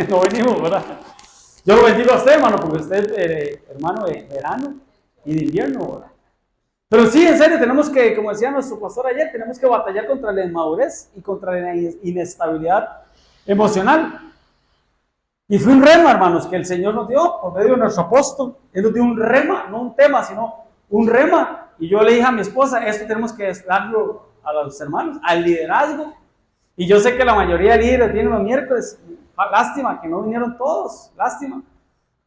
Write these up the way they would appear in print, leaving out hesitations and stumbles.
no venimos, ¿verdad? Yo lo bendigo a usted, hermano, porque usted es hermano de verano y de invierno, ¿verdad? Pero sí, en serio, tenemos que, como decía nuestro pastor ayer, tenemos que batallar contra la inmadurez y contra la inestabilidad emocional. Y fue un rema, hermanos, que el Señor nos dio por medio de nuestro apóstol. Él nos dio un rema, no un tema, sino un rema. Y yo le dije a mi esposa, esto tenemos que darlo a los hermanos, al liderazgo. Y yo sé que la mayoría de líderes vienen los miércoles. Lástima que no vinieron todos, lástima,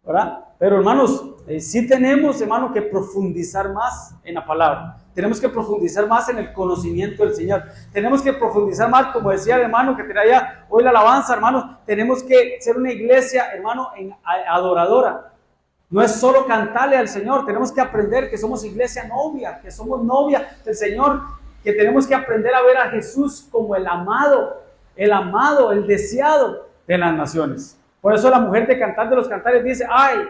¿verdad? Pero hermanos, sí tenemos, hermano, que profundizar más en la palabra. Tenemos que profundizar más en el conocimiento del Señor. Tenemos que profundizar más, como decía el hermano que traía hoy la alabanza, hermanos. Tenemos que ser una iglesia, hermano, adoradora. No es solo cantarle al Señor. Tenemos que aprender que somos iglesia novia, que somos novia del Señor, que tenemos que aprender a ver a Jesús como el amado, el deseado de las naciones. Por eso la mujer de Cantar de los Cantares dice, ay,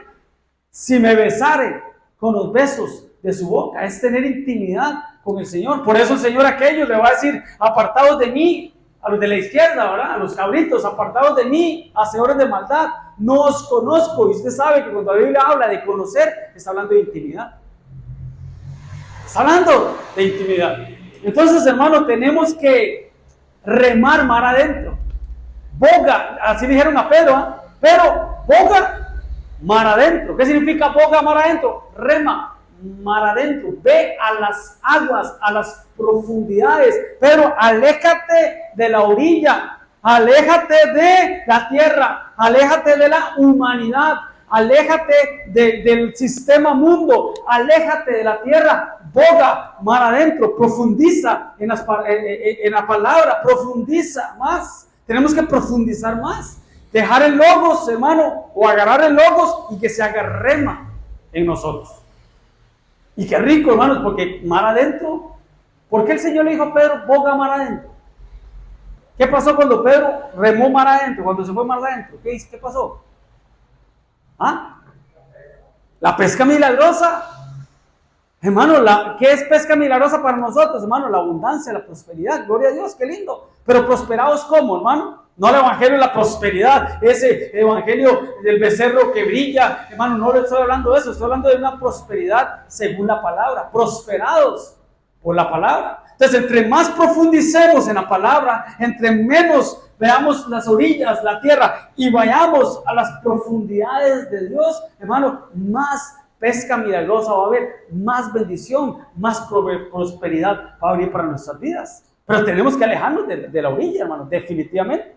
si me besare con los besos de su boca, es tener intimidad con el Señor. Por eso el Señor a aquellos le va a decir, apartados de mí, a los de la izquierda, ¿verdad? A los cabritos, apartados de mí, hacedores de maldad, no os conozco. Y usted sabe que cuando la Biblia habla de conocer, está hablando de intimidad. Está hablando de intimidad. Entonces, hermano, tenemos que remar mar adentro. Boga, así dijeron a Pedro, ¿eh? Pero boga mar adentro. ¿Qué significa boga mar adentro? Rema mar adentro. Ve a las aguas, a las profundidades. Pero aléjate de la orilla. Aléjate de la tierra. Aléjate de la humanidad. Aléjate del sistema mundo. Aléjate de la tierra. Boga mar adentro. Profundiza en la palabra. Profundiza más. Tenemos que profundizar más. Dejar el logos, hermano, o agarrar el logos y que se haga rema en nosotros. Y qué rico, hermanos, porque mar adentro. ¿Por qué el Señor le dijo a Pedro, boga mar adentro? ¿Qué pasó cuando Pedro remó mar adentro? Cuando se fue mar adentro. ¿Qué pasó? ¿Ah? La pesca milagrosa. Hermano, ¿qué es pesca milagrosa para nosotros, hermano? La abundancia, la prosperidad. Gloria a Dios, qué lindo. Pero prosperados ¿cómo, hermano? No el evangelio de la prosperidad, ese evangelio del becerro que brilla. Hermano, no le estoy hablando de eso. Estoy hablando de una prosperidad según la palabra. Prosperados por la palabra. Entonces, entre más profundicemos en la palabra, entre menos veamos las orillas, la tierra, y vayamos a las profundidades de Dios, hermano, más pesca milagrosa va a haber, más bendición, más prosperidad va a venir para nuestras vidas. Pero tenemos que alejarnos de la orilla, hermano, definitivamente.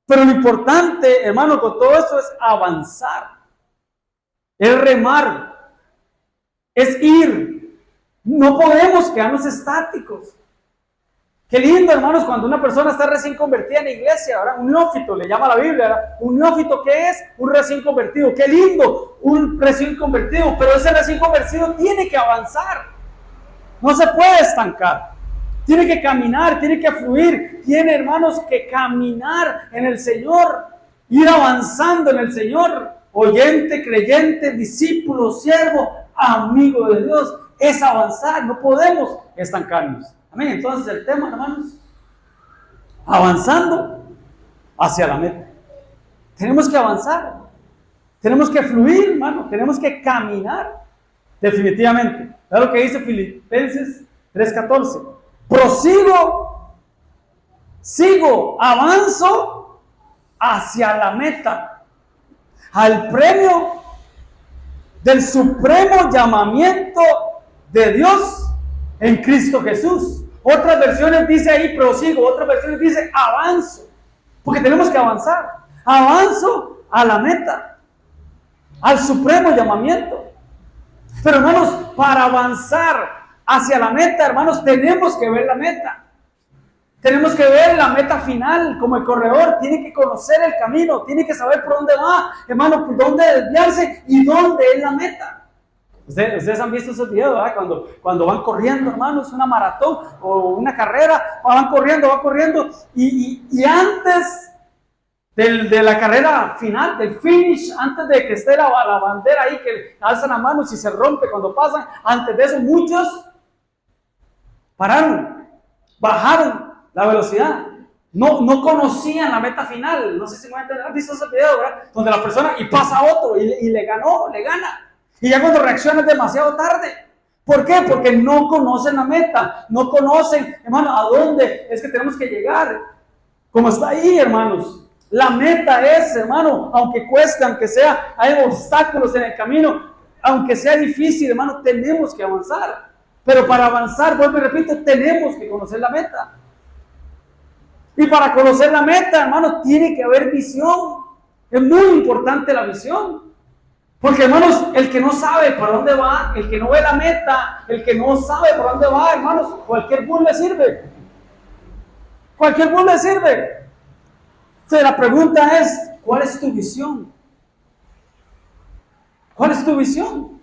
Pero lo importante, hermano, con todo esto es avanzar, es remar, es ir. No podemos quedarnos estáticos. Qué lindo, hermanos, cuando una persona está recién convertida en la iglesia, ¿verdad? Un neófito, le llama la Biblia, ¿verdad? Un neófito, ¿qué es? Un recién convertido. Qué lindo, un recién convertido, pero ese recién convertido tiene que avanzar. No se puede estancar. Tiene que caminar, tiene que fluir. Tiene, hermanos, que caminar en el Señor, ir avanzando en el Señor. Oyente, creyente, discípulo, siervo, amigo de Dios. Es avanzar, no podemos estancarnos. Amén. Entonces el tema, hermanos, avanzando hacia la meta. Tenemos que avanzar, tenemos que fluir, hermano, tenemos que caminar, definitivamente. ¿Sabes lo que dice Filipenses 3:14? Sigo, avanzo hacia la meta, al premio del supremo llamamiento de Dios en Cristo Jesús. Otras versiones dice ahí prosigo, otras versiones dice avanzo, porque tenemos que avanzar. Avanzo a la meta, al supremo llamamiento. Pero hermanos, para avanzar hacia la meta, hermanos, tenemos que ver la meta. Tenemos que ver la meta final, como el corredor tiene que conocer el camino, tiene que saber por dónde va, hermano, por dónde desviarse y dónde es la meta. Ustedes han visto esos videos, ¿verdad? Cuando van corriendo, hermanos, una maratón o una carrera, van corriendo y antes de la carrera final, del finish, antes de que esté la bandera ahí, que alzan las manos y se rompe cuando pasan, antes de eso muchos pararon, bajaron la velocidad no conocían la meta final. No sé si me han visto ese video, ¿verdad? Donde la persona y pasa a otro y le gana. Y ya cuando reacciona es demasiado tarde. ¿Por qué? Porque no conocen la meta, no conocen, hermano, a dónde es que tenemos que llegar. Como está ahí, hermanos. La meta es, hermano, aunque cueste, aunque sea, hay obstáculos en el camino, aunque sea difícil, hermano, tenemos que avanzar. Pero para avanzar, vuelvo y repito, tenemos que conocer la meta. Y para conocer la meta, hermanos, tiene que haber visión. Es muy importante la visión. Porque, hermanos, el que no sabe para dónde va, el que no ve la meta, el que no sabe para dónde va, hermanos, cualquier bus le sirve. Cualquier bus le sirve. Entonces la pregunta es, ¿cuál es tu visión? ¿Cuál es tu visión?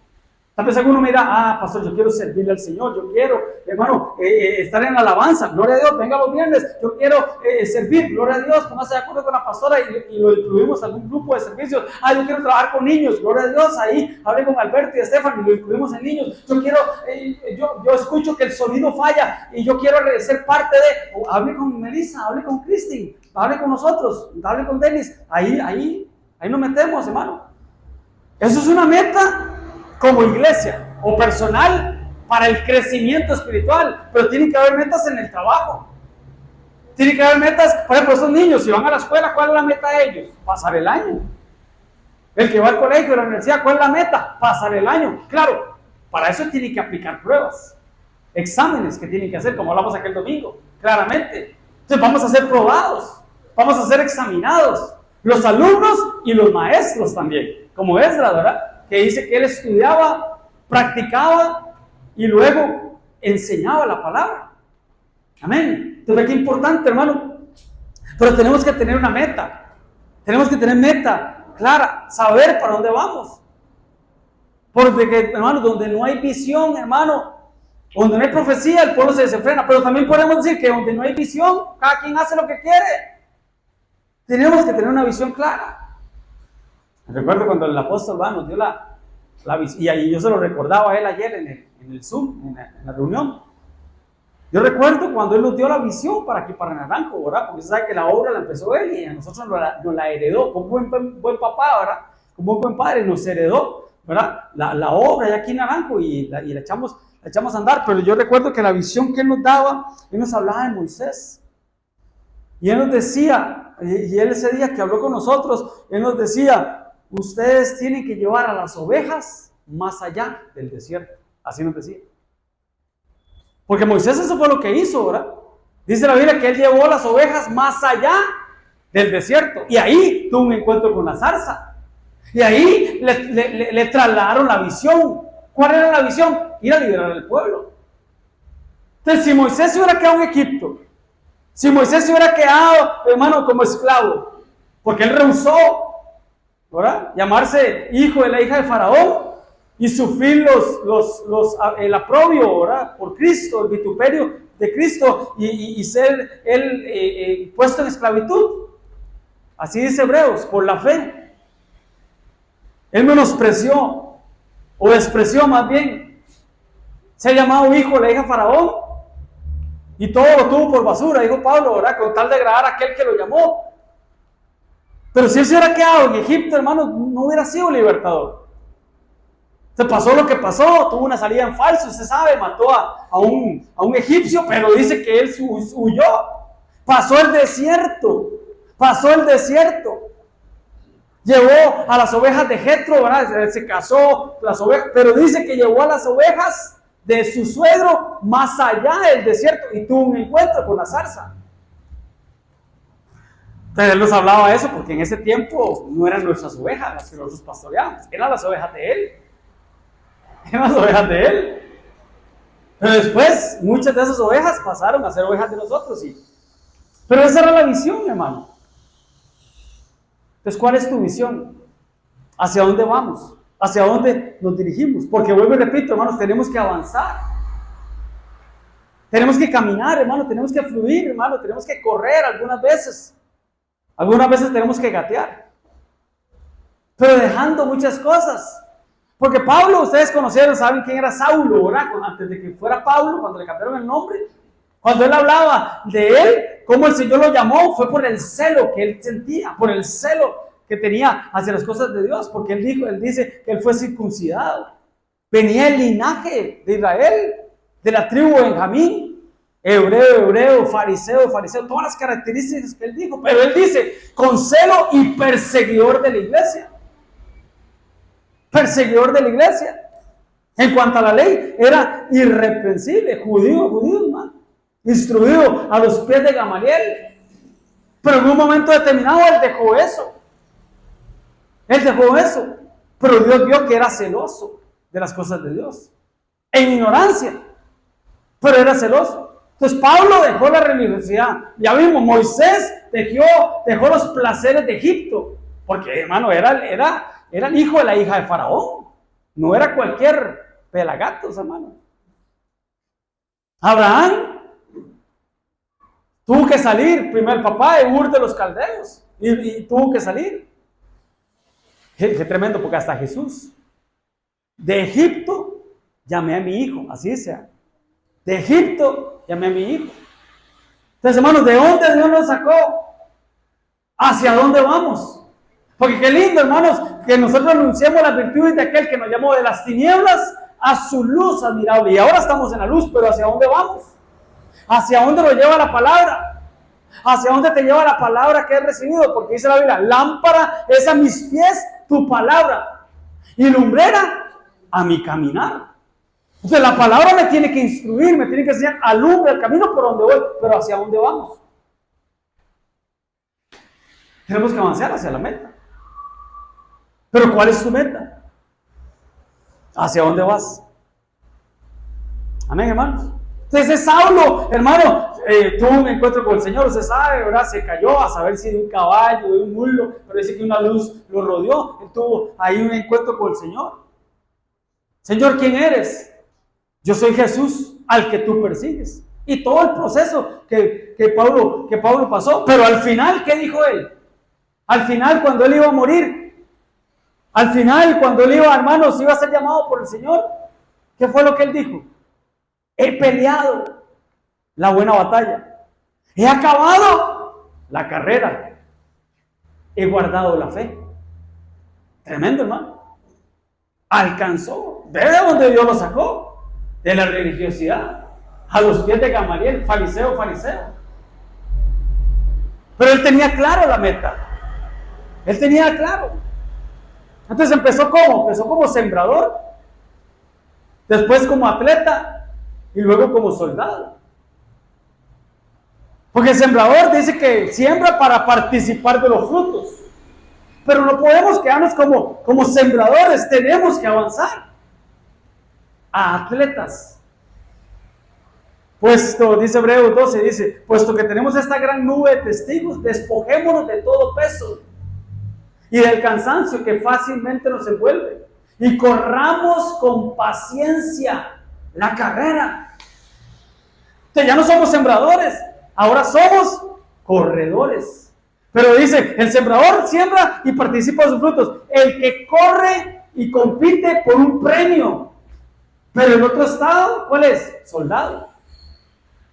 Tal vez alguno me dirá, pastor, yo quiero servirle al Señor, yo quiero, hermano, estar en alabanza, gloria a Dios, venga los viernes, yo quiero servir, gloria a Dios, póngase de acuerdo con la pastora y lo incluimos en algún grupo de servicios. Yo quiero trabajar con niños, gloria a Dios, ahí hablé con Alberto y Estefan y lo incluimos en niños. Yo quiero, yo escucho que el sonido falla y yo quiero ser parte de, hable con Melissa, hable con Christine, hable con nosotros, hable con Dennis, ahí nos metemos, hermano. Eso es una meta como iglesia o personal para el crecimiento espiritual, pero tiene que haber metas en el trabajo. Tiene que haber metas, por ejemplo, esos niños, si van a la escuela, ¿cuál es la meta de ellos? Pasar el año. El que va al colegio, a la universidad, ¿cuál es la meta? Pasar el año. Claro, para eso tiene que aplicar pruebas, exámenes que tienen que hacer, como hablamos aquel domingo, claramente. Entonces vamos a ser probados, vamos a ser examinados, los alumnos y los maestros también, como Esdras, ¿verdad? Que dice que él estudiaba, practicaba y luego enseñaba la palabra. Amén. Entonces, qué importante, hermano. Pero tenemos que tener una meta. Tenemos que tener meta clara, saber para dónde vamos. Porque, hermano, donde no hay visión, hermano, donde no hay profecía, el pueblo se desenfrena. Pero también podemos decir que donde no hay visión, cada quien hace lo que quiere. Tenemos que tener una visión clara. Recuerdo cuando el apóstol nos dio la visión, y ahí yo se lo recordaba a él ayer en el Zoom, en la reunión. Yo recuerdo cuando él nos dio la visión para aquí, para Naranjo, ¿verdad? Porque usted sabe que la obra la empezó él y a nosotros nos la heredó, como buen papá, ¿verdad? Como buen padre nos heredó, ¿verdad? La obra ya aquí en Naranjo y la echamos a andar. Pero yo recuerdo que la visión que él nos daba, él nos hablaba de Moisés. Y él nos decía, y él ese día que habló con nosotros, él nos decía, ustedes tienen que llevar a las ovejas más allá del desierto. Así nos decía. Porque Moisés eso fue lo que hizo, ¿verdad? Dice la Biblia que él llevó a las ovejas más allá del desierto. Y ahí tuvo un encuentro con la zarza. Y ahí le trasladaron la visión. ¿Cuál era la visión? Ir a liberar al pueblo. Entonces, si Moisés se hubiera quedado en Egipto, si Moisés se hubiera quedado, hermano, como esclavo, porque él rehusó, ¿verdad?, llamarse hijo de la hija de Faraón y sufrir el aprobio, ¿verdad?, por Cristo, el vituperio de Cristo y ser él puesto en esclavitud. Así dice Hebreos, por la fe. Él menospreció, o despreció más bien, ser llamado hijo de la hija de Faraón y todo lo tuvo por basura, dijo Pablo, ¿verdad?, con tal de agradar a aquel que lo llamó. Pero si él se hubiera quedado en Egipto, hermano, no hubiera sido libertador. Se pasó lo que pasó, tuvo una salida en falso, usted sabe, mató a un egipcio, pero dice que él huyó. Pasó el desierto. Llevó a las ovejas de Jetro, ¿verdad? Se casó, las ovejas, pero dice que llevó a las ovejas de su suegro más allá del desierto y tuvo un encuentro con la zarza. Entonces él nos hablaba de eso porque en ese tiempo no eran nuestras ovejas las que nosotros pastoreábamos, eran las ovejas de él. Pero después muchas de esas ovejas pasaron a ser ovejas de nosotros. Pero esa era la visión, hermano. Entonces, ¿cuál es tu visión? ¿Hacia dónde vamos? ¿Hacia dónde nos dirigimos? Porque vuelvo y repito, hermanos, tenemos que avanzar. Tenemos que caminar, hermano, tenemos que fluir, hermano, tenemos que correr algunas veces. Algunas veces tenemos que gatear. Pero dejando muchas cosas. Porque Pablo, ustedes conocieron, saben quién era Saulo, ¿verdad? Antes de que fuera Pablo, cuando le cambiaron el nombre. Cuando él hablaba de él, cómo el Señor lo llamó, fue por el celo que él sentía, por el celo que tenía hacia las cosas de Dios, porque él dice que él fue circuncidado. Venía el linaje de Israel, de la tribu de Benjamín, hebreo, fariseo, todas las características que él dijo, pero él dice, con celo y perseguidor de la iglesia. Perseguidor de la iglesia. En cuanto a la ley, era irreprensible, judío, hermano, instruido a los pies de Gamaliel. Pero en un momento determinado él dejó eso. Pero Dios vio que era celoso de las cosas de Dios, en ignorancia, pero era celoso. Entonces Pablo dejó la religiosidad. Ya vimos, Moisés dejó los placeres de Egipto, porque hermano, era el hijo de la hija de Faraón, no era cualquier pelagatos, hermano. Abraham tuvo que salir, primer papá de Ur de los Caldeos, y tuvo que salir. Qué tremendo, porque hasta Jesús, de Egipto llamé a mi hijo, así sea. De Egipto llamé a mi hijo. Entonces, hermanos, ¿de dónde Dios nos sacó? ¿Hacia dónde vamos? Porque qué lindo, hermanos, que nosotros anunciemos las virtudes de aquel que nos llamó de las tinieblas a su luz admirable. Y ahora estamos en la luz, pero ¿hacia dónde vamos? ¿Hacia dónde nos lleva la palabra? ¿Hacia dónde te lleva la palabra que he recibido? Porque dice la Biblia, lámpara es a mis pies tu palabra y lumbrera a mi caminar. Entonces la palabra me tiene que instruir, me tiene que enseñar, alumbra el camino por donde voy, pero ¿hacia dónde vamos? Tenemos que avanzar hacia la meta. Pero ¿cuál es tu meta? ¿Hacia dónde vas? Amén, hermanos. Entonces Saulo, hermano, tuvo un encuentro con el Señor, se sabe, ¿verdad? Se cayó a saber si de un caballo, de un mulo, pero dice que una luz lo rodeó. Él tuvo ahí un encuentro con el Señor. Señor, ¿quién eres? Yo soy Jesús, al que tú persigues. Y todo el proceso que Pablo pasó. Pero al final, ¿qué dijo él? Al final, cuando él iba a morir, al final, cuando él iba, hermanos, iba a ser llamado por el Señor, ¿qué fue lo que él dijo? He peleado la buena batalla. He acabado la carrera. He guardado la fe. Tremendo, hermano. Alcanzó. ¿De dónde Dios lo sacó? De la religiosidad. A los pies de Gamaliel, fariseo. Pero él tenía claro la meta. Él tenía claro. Entonces empezó ¿cómo? Empezó como sembrador. Después como atleta. Y luego como soldado. Porque el sembrador dice que siembra para participar de los frutos. Pero no podemos quedarnos como sembradores, tenemos que avanzar. A atletas. Puesto, dice Hebreos 12, dice, puesto que tenemos esta gran nube de testigos, despojémonos de todo peso y del cansancio que fácilmente nos envuelve. Y corramos con paciencia la carrera. Entonces ya no somos sembradores, ahora somos corredores. Pero dice, el sembrador siembra y participa de sus frutos. El que corre y compite por un premio. Pero el otro estado, ¿cuál es? Soldado.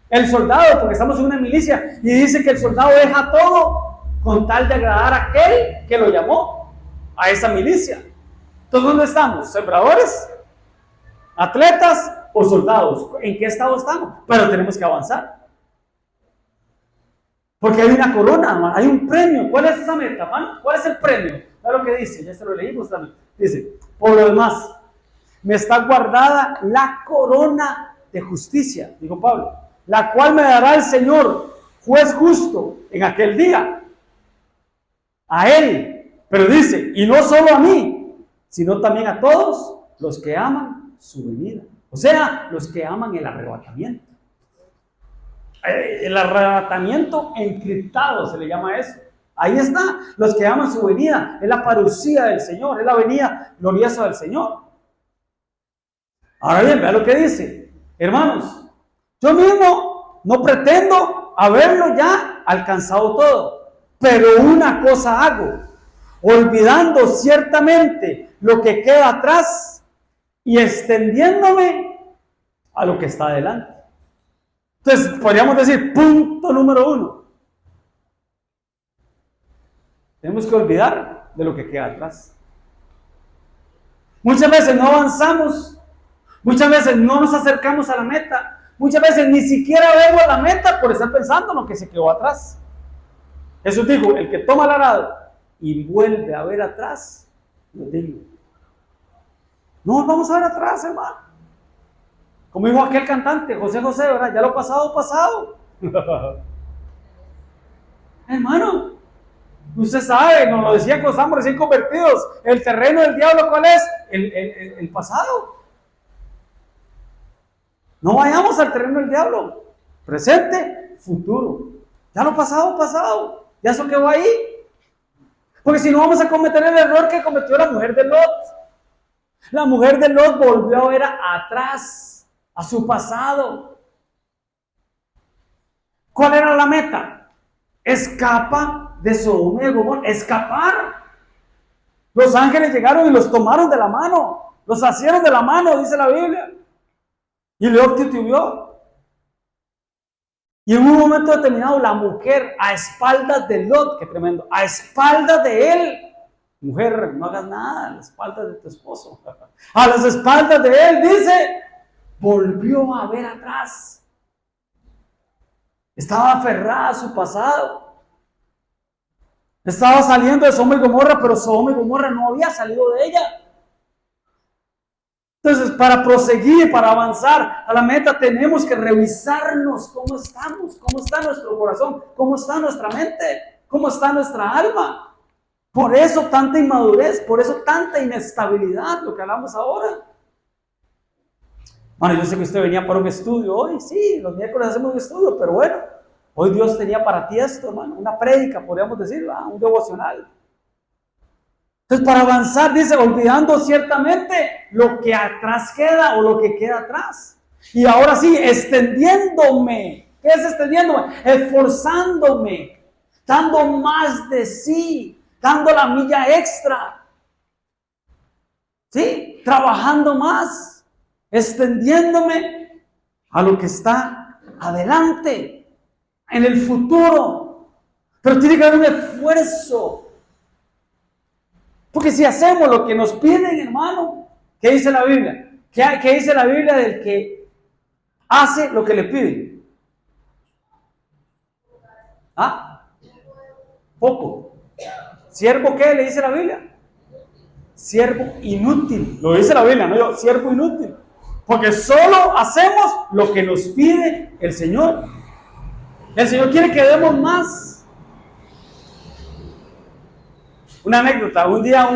El soldado, porque estamos en una milicia, y dice que el soldado deja todo con tal de agradar a aquel que lo llamó a esa milicia. Entonces, ¿dónde estamos? ¿Sembradores? ¿Atletas o soldados? ¿En qué estado estamos? Pero tenemos que avanzar. Porque hay una corona, hermano, hay un premio. ¿Cuál es esa meta, hermano? ¿Cuál es el premio? ¿Sabes lo que dice? Ya se lo leímos también. Dice, por lo demás, me está guardada la corona de justicia, dijo Pablo, la cual me dará el Señor, juez justo, en aquel día. A Él. Pero dice, y no solo a mí, sino también a todos los que aman su venida. O sea, los que aman el arrebatamiento. El arrebatamiento encriptado se le llama eso. Ahí está, los que aman su venida. Es la parucía del Señor, es la venida gloriosa del Señor. Ahora bien, vea lo que dice. Hermanos, yo mismo no pretendo haberlo ya alcanzado todo, pero una cosa hago, olvidando ciertamente lo que queda atrás y extendiéndome a lo que está adelante. Entonces, podríamos decir, punto número 1. Tenemos que olvidar de lo que queda atrás. Muchas veces no avanzamos, muchas veces no nos acercamos a la meta, muchas veces ni siquiera vemos la meta por estar pensando en lo que se quedó atrás. Jesús dijo, el que toma el arado y vuelve a ver atrás, no es digno. No vamos a ver atrás, hermano. Como dijo aquel cantante, José José, ¿verdad? Ya lo pasado, pasado. Hermano, usted sabe, nos lo decía cuando estamos recién convertidos, el terreno del diablo, ¿cuál es? El pasado. No vayamos al terreno del diablo. Presente, futuro. Ya lo pasado, pasado. Ya eso quedó ahí. Porque si no vamos a cometer el error que cometió la mujer de Lot. La mujer de Lot volvió a ver atrás, a su pasado. ¿Cuál era la meta? Escapa de Sodoma y Gomorra. Escapar. Los ángeles llegaron y los tomaron de la mano. Los asieron de la mano, dice la Biblia. Y Lot titubeó. Y en un momento determinado, la mujer, a espaldas de Lot, qué tremendo, a espaldas de él, mujer, no hagas nada, a las espaldas de tu esposo, a las espaldas de él, dice, volvió a ver atrás. Estaba aferrada a su pasado. Estaba saliendo de Sodoma y Gomorra, pero Sodoma y Gomorra no había salido de ella. Entonces, para proseguir, para avanzar a la meta, tenemos que revisarnos cómo estamos, cómo está nuestro corazón, cómo está nuestra mente, cómo está nuestra alma. Por eso tanta inmadurez, por eso tanta inestabilidad, lo que hablamos ahora. Bueno, yo sé que usted venía para un estudio hoy, sí, los miércoles hacemos un estudio, pero bueno, hoy Dios tenía para ti esto, hermano, una prédica, podríamos decir, un devocional. Entonces, para avanzar, dice, olvidando ciertamente lo que atrás queda o lo que queda atrás. Y ahora sí, extendiéndome. ¿Qué es extendiéndome? Esforzándome, dando más de sí, dando la milla extra. ¿Sí? Trabajando más, extendiéndome a lo que está adelante, en el futuro. Pero tiene que haber un esfuerzo. Porque si hacemos lo que nos piden, hermano, ¿qué dice la Biblia? ¿Qué dice la Biblia del que hace lo que le piden? ¿Ah? Poco. ¿Siervo qué le dice la Biblia? Siervo inútil. Lo dice la Biblia, no yo, siervo inútil. Porque solo hacemos lo que nos pide el Señor. El Señor quiere que demos más. Una anécdota, un día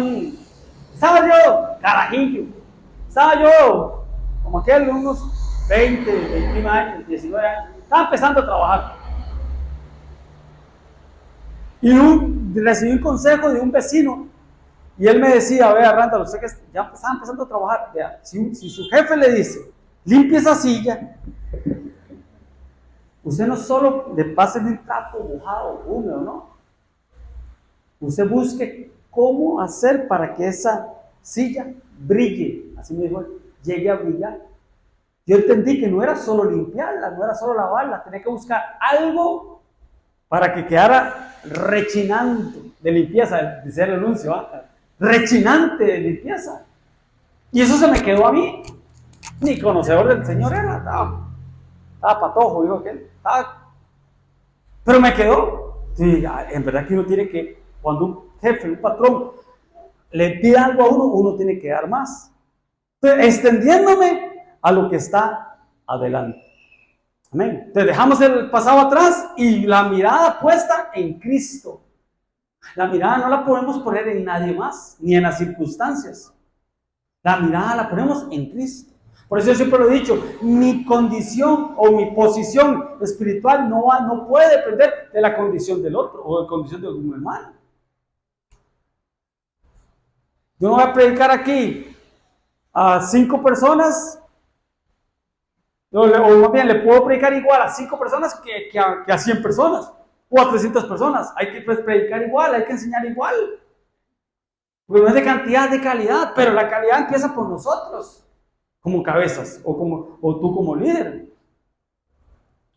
estaba yo, carajillo, estaba yo, como aquel, unos 20, 21 años, 19 años, estaba empezando a trabajar. Y recibí un consejo de un vecino, y él me decía, vea, Randall, usted que ya estaba empezando a trabajar, vea, si su jefe le dice, limpie esa silla, usted no solo le pase un trapo mojado, húmedo, ¿no? Usted busque cómo hacer para que esa silla brille. Así me dijo él, llegue a brillar. Yo entendí que no era solo limpiarla, no era solo lavarla, tenía que buscar algo para que quedara rechinando de limpieza, decía el anuncio, ¿eh? Rechinante de limpieza. Y eso se me quedó a mí. Ni conocedor del Señor era, estaba patojo, dijo aquel. Pero me quedó. Sí, en verdad que uno tiene que, cuando un jefe, un patrón, le pide algo a uno tiene que dar más. Entonces, extendiéndome a lo que está adelante. Amén. Entonces, dejamos el pasado atrás y la mirada puesta en Cristo. La mirada no la podemos poner en nadie más, ni en las circunstancias. La mirada la ponemos en Cristo. Por eso yo siempre lo he dicho, mi condición o mi posición espiritual no puede depender de la condición del otro o de la condición de un hermano. Yo no voy a predicar aquí a 5 personas, o más bien le puedo predicar igual a 5 personas que a 100 personas, o a 300 personas. Hay que predicar igual, hay que enseñar igual. Porque no es de cantidad, de calidad, pero la calidad empieza por nosotros, como cabezas, o tú como líder.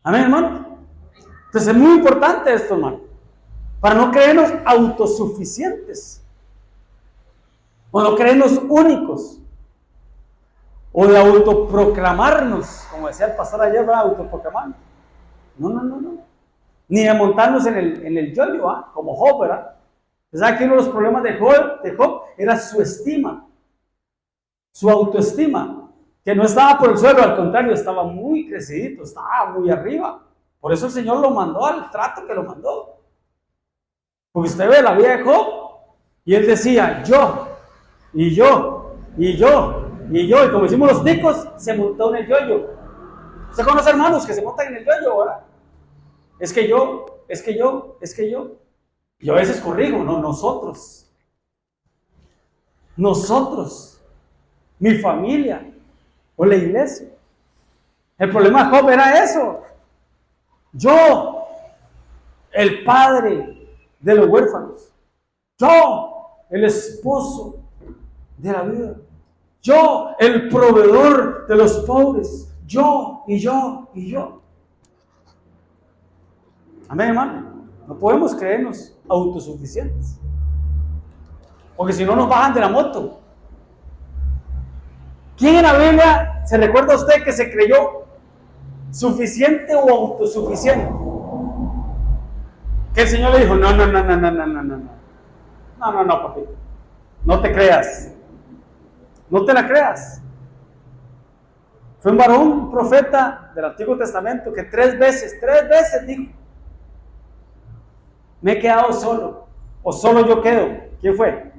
Amén, hermano. Entonces es muy importante esto, hermano, para no creernos autosuficientes, o no creernos únicos, o de autoproclamarnos, como decía el pastor ayer, ¿verdad? Autoproclamarnos. No. Ni de montarnos en el yo-yo, ¿ah? Como Job, ¿verdad? ¿Sabes que uno de los problemas de Job era su estima, su autoestima, que no estaba por el suelo, al contrario, estaba muy crecidito, estaba muy arriba. Por eso el Señor lo mandó al trato que lo mandó. Porque usted ve la vida de Job, y él decía, y como decimos los ticos, se montó en el yo-yo. ¿Usted conoce hermanos que se montan en el yo-yo, verdad? Es que yo. Yo a veces corrijo, no, nosotros, mi familia o la iglesia. El problema de Job era eso. Yo, el padre de los huérfanos. Yo, el esposo de la vida. Yo, el proveedor de los pobres. Yo. Amén, hermano. No podemos creernos autosuficientes. Porque si no nos bajan de la moto. ¿Quién en la Biblia se recuerda a usted que se creyó suficiente o autosuficiente? Que el Señor le dijo, no, papito. No te creas. No te la creas. Fue un varón, un profeta del Antiguo Testamento que tres veces dijo, me he quedado solo, o solo yo quedo. ¿Quién fue?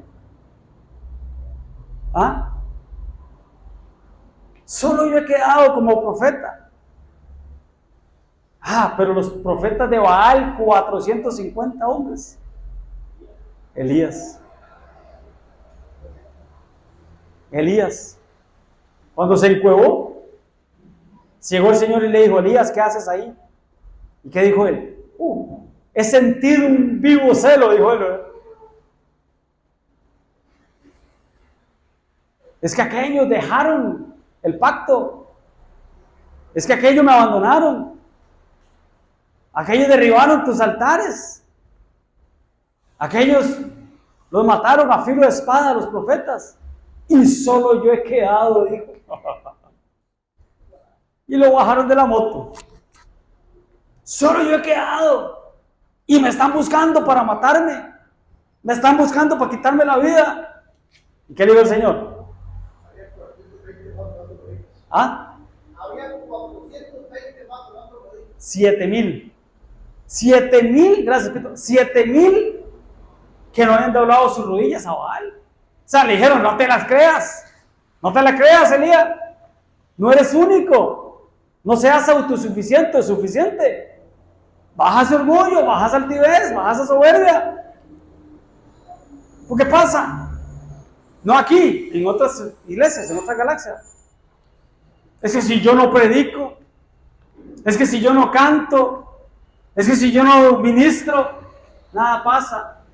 ¿Ah? Solo yo he quedado como profeta. Pero los profetas de Baal, 450 hombres. Elías. Cuando se encuevó, llegó el Señor y le dijo, Elías, ¿qué haces ahí? ¿Y qué dijo él? He sentido un vivo celo, dijo él. Es que aquellos dejaron el pacto. Es que aquellos me abandonaron. Aquellos derribaron tus altares. Aquellos los mataron a filo de espada a los profetas. Y solo yo he quedado, dijo. Y lo bajaron de la moto. Solo yo he quedado. Y me están buscando para matarme. Me están buscando para quitarme la vida. ¿Y qué le dijo el Señor? Había 420 más orando rodillas. 7,000. 7,000, gracias, 7,000 que no habían doblado sus rodillas a Baal. O sea, le dijeron, no te las creas. No te la creas, Elías. No eres único. No seas autosuficiente o suficiente. Baja ese orgullo, baja esa altivez, baja esa soberbia. ¿Por qué pasa? No aquí, en otras iglesias, en otras galaxias. Es que si yo no predico, es que si yo no canto, es que si yo no ministro, nada pasa.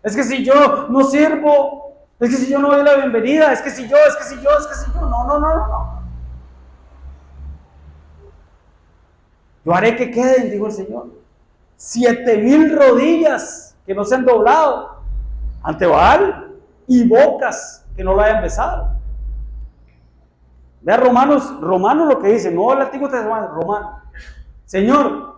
Es que si yo no sirvo, es que si yo no doy la bienvenida, es que si yo. No. Yo haré que queden, dijo el Señor, 7,000 rodillas que no se han doblado ante Baal y bocas que no lo hayan besado. Vea Romanos lo que dice, no el Antiguo Testamento, Romano. Señor,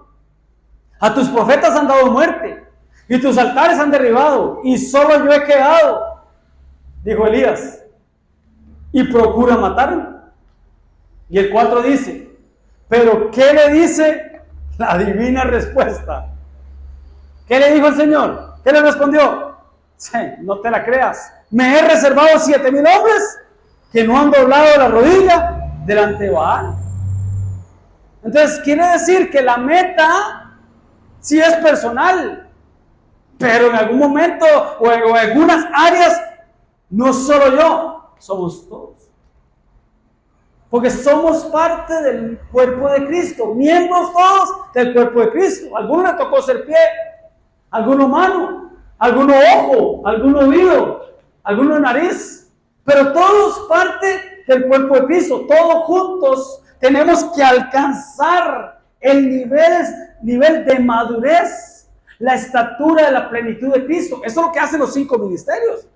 a tus profetas han dado muerte y tus altares han derribado y solo yo he quedado, dijo Elías, y procura matarme. Y el 4 dice, pero ¿qué le dice la divina respuesta? ¿Qué le dijo el Señor? ¿Qué le respondió? Sí, no te la creas. Me he reservado 7,000 hombres que no han doblado la rodilla delante de Baal. Entonces quiere decir que la meta sí es personal, pero en algún momento o en algunas áreas no solo yo, somos todos. Porque somos parte del cuerpo de Cristo, miembros todos del cuerpo de Cristo. A alguno le tocó ser pie, a alguno mano, a alguno ojo, a alguno oído, a alguno nariz. Pero todos parte del cuerpo de Cristo, todos juntos tenemos que alcanzar el nivel de madurez, la estatura de la plenitud de Cristo. Eso es lo que hacen los 5 ministerios.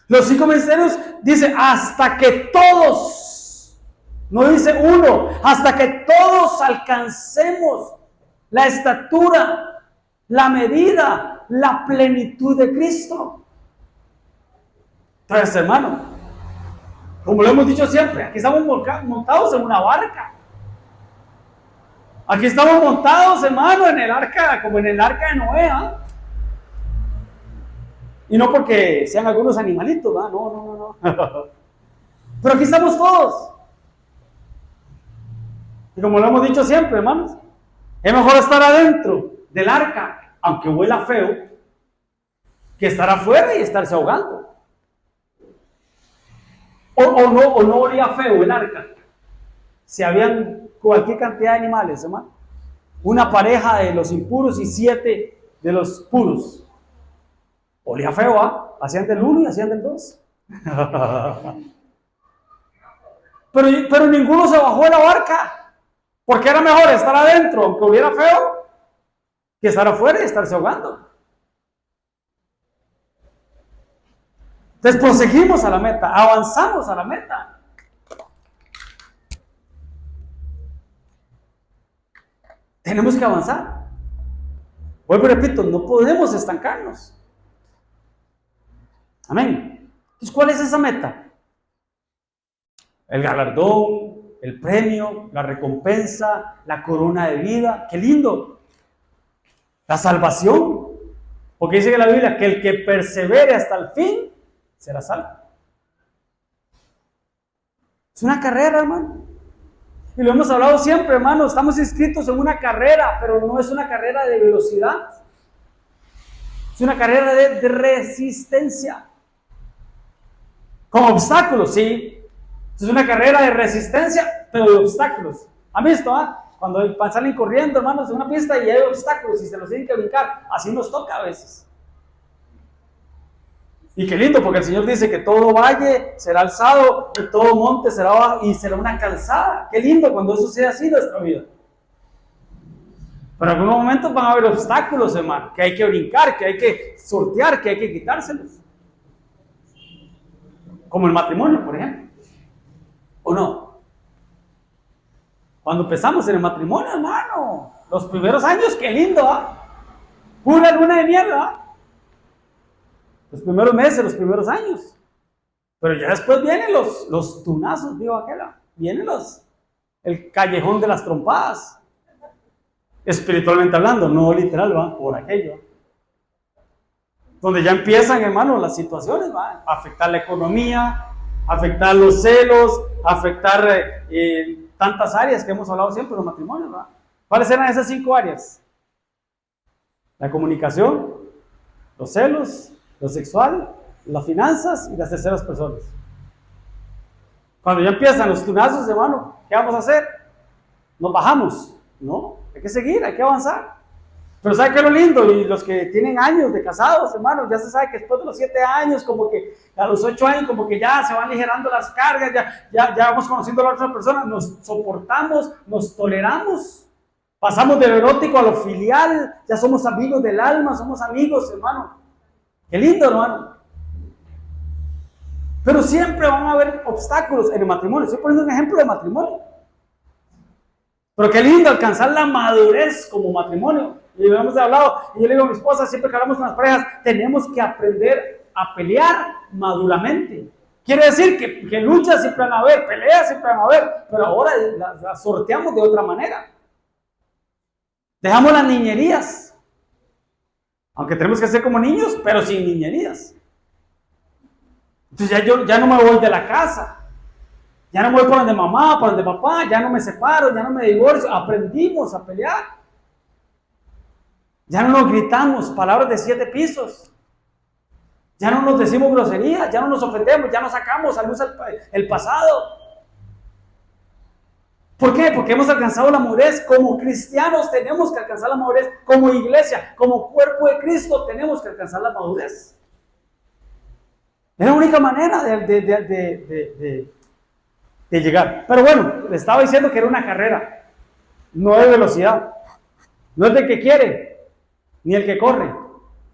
Los 5 ministerios dice hasta que todos, no dice uno, hasta que todos alcancemos la estatura, la medida, la plenitud de Cristo. Entonces, hermano, como lo hemos dicho siempre, aquí estamos montados en una barca. Aquí estamos montados, hermano, en el arca, como en el arca de Noé, ¿eh? Y no porque sean algunos animalitos, ¿verdad? No. Pero aquí estamos todos. Y como lo hemos dicho siempre, hermanos, es mejor estar adentro del arca, aunque huela feo, que estar afuera y estarse ahogando. O no olía feo el arca. Si habían cualquier cantidad de animales, hermano. Una pareja de los impuros y 7 de los puros. Olía feo, ¿ah? Hacían del 1 y hacían del 2. pero ninguno se bajó de la barca. Porque era mejor estar adentro, aunque oliera feo, que estar afuera y estarse ahogando. Entonces proseguimos a la meta, avanzamos a la meta. Tenemos que avanzar. Vuelvo y repito, no podemos estancarnos. Amén. Entonces, ¿cuál es esa meta? El galardón, el premio, la recompensa, la corona de vida. ¡Qué lindo! La salvación. Porque dice que la Biblia que el que persevere hasta el fin será salvo. Es una carrera, hermano. Y lo hemos hablado siempre, hermano. Estamos inscritos en una carrera, pero no es una carrera de velocidad. Es una carrera de resistencia. Con obstáculos, sí. Es una carrera de resistencia, pero de obstáculos. ¿Han visto, cuando salen corriendo, hermanos, en una pista y hay obstáculos y se los tienen que brincar? Así nos toca a veces. Y qué lindo, porque el Señor dice que todo valle será alzado y todo monte será bajo y será una calzada. Qué lindo cuando eso sea así en nuestra vida. Pero en algunos momentos van a haber obstáculos, hermano, que hay que brincar, que hay que sortear, que hay que quitárselos. Como el matrimonio, por ejemplo. ¿O no? Cuando empezamos en el matrimonio, hermano, los primeros años, qué lindo, pura luna de miel, los primeros meses, los primeros años. Pero ya después vienen los tunazos, digo aquella. Vienen el callejón de las trompadas. Espiritualmente hablando, no literal, por aquello. Donde ya empiezan, hermano, las situaciones, a afectar la economía, afectar los celos, afectar tantas áreas que hemos hablado siempre en los matrimonios, ¿Cuáles eran esas 5 áreas? La comunicación, los celos, lo sexual, las finanzas y las terceras personas. Cuando ya empiezan los tunazos, hermano, ¿qué vamos a hacer? Nos bajamos. No, hay que seguir, hay que avanzar. Pero ¿sabe qué es lo lindo? Y los que tienen años de casados, hermano, ya se sabe que después de los 7 años, como que a los 8 años, como que ya se van aligerando las cargas, ya vamos conociendo a la otra persona, nos soportamos, nos toleramos. Pasamos de lo erótico a lo filial, ya somos amigos del alma, somos amigos, hermano. Qué lindo, hermano. Pero siempre van a haber obstáculos en el matrimonio. Estoy poniendo un ejemplo de matrimonio. Pero qué lindo alcanzar la madurez como matrimonio. Y lo hemos hablado. Y yo le digo a mi esposa, siempre que hablamos con las parejas, tenemos que aprender a pelear maduramente. Quiere decir que luchas siempre van a haber, peleas siempre van a haber, pero ahora las sorteamos de otra manera. Dejamos las niñerías. Aunque tenemos que ser como niños, pero sin niñerías. Entonces ya no me voy de la casa. Ya no voy por donde mamá, por donde papá, ya no me separo, ya no me divorcio. Aprendimos a pelear. Ya no nos gritamos palabras de 7 pisos. Ya no nos decimos groserías, ya no nos ofendemos, ya no sacamos a luz el pasado. ¿Por qué? Porque hemos alcanzado la madurez. Como cristianos tenemos que alcanzar la madurez. Como iglesia, como cuerpo de Cristo tenemos que alcanzar la madurez. Es la única manera de llegar. Pero bueno, le estaba diciendo que era una carrera. no de velocidad, no es del que quiere, ni el que corre,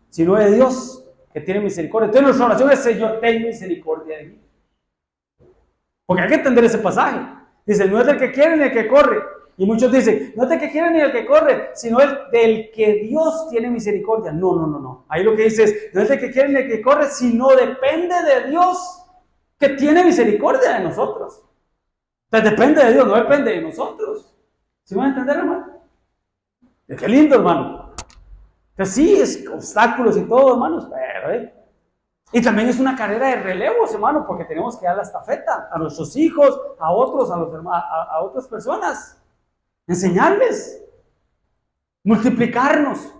sino de Dios que tiene misericordia. Entonces nuestra oración es: Señor, ten misericordia de mí. Porque hay que entender ese pasaje. Dice, no es del que quiere ni el que corre. Y muchos dicen, no es del que quiere ni el que corre, sino del que Dios tiene misericordia. No. Ahí lo que dice es, no es del que quiere ni el que corre, sino depende de Dios que tiene misericordia de nosotros. Entonces depende de Dios, no depende de nosotros. ¿Sí van a entender, hermano? Qué lindo, hermano. Entonces sí, es obstáculos y todo, hermanos, pero y también es una carrera de relevos, hermano, porque tenemos que dar la estafeta a nuestros hijos, a otros, a otras personas. Enseñarles. Multiplicarnos,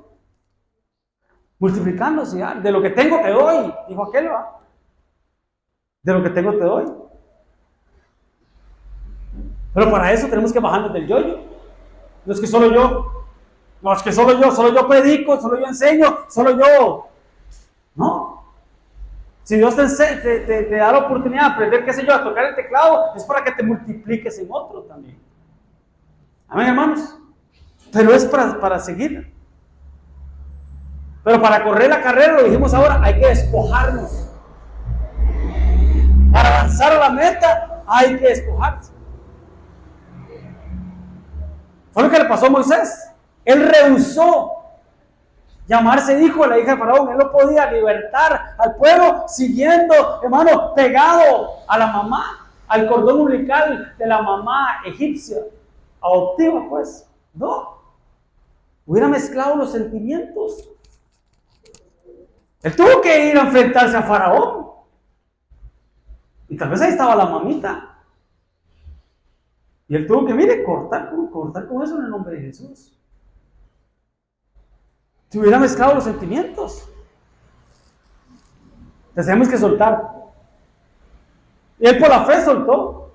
¿ya? De lo que tengo te doy, dijo aquel, ¿va? De lo que tengo te doy. Pero para eso tenemos que bajarnos del yo-yo. No es que solo yo, solo yo predico, solo yo enseño, solo yo. No. Si Dios te da la oportunidad de aprender, qué sé yo, a tocar el teclado, es para que te multipliques en otro también. Amén, hermanos. Pero es para seguir. Pero para correr la carrera, lo dijimos ahora, hay que despojarnos. Para avanzar a la meta, hay que despojarse. Fue lo que le pasó a Moisés. Él rehusó llamarse hijo de la hija de Faraón. Él no podía libertar al pueblo siguiendo, hermano, pegado a la mamá, al cordón umbilical de la mamá egipcia, adoptiva, pues. No. Hubiera mezclado los sentimientos. Él tuvo que ir a enfrentarse a Faraón. Y tal vez ahí estaba la mamita. Y él tuvo que, mire, cortar con eso en el nombre de Jesús. Si hubiera mezclado los sentimientos. Entonces tenemos que soltar. Y él por la fe soltó.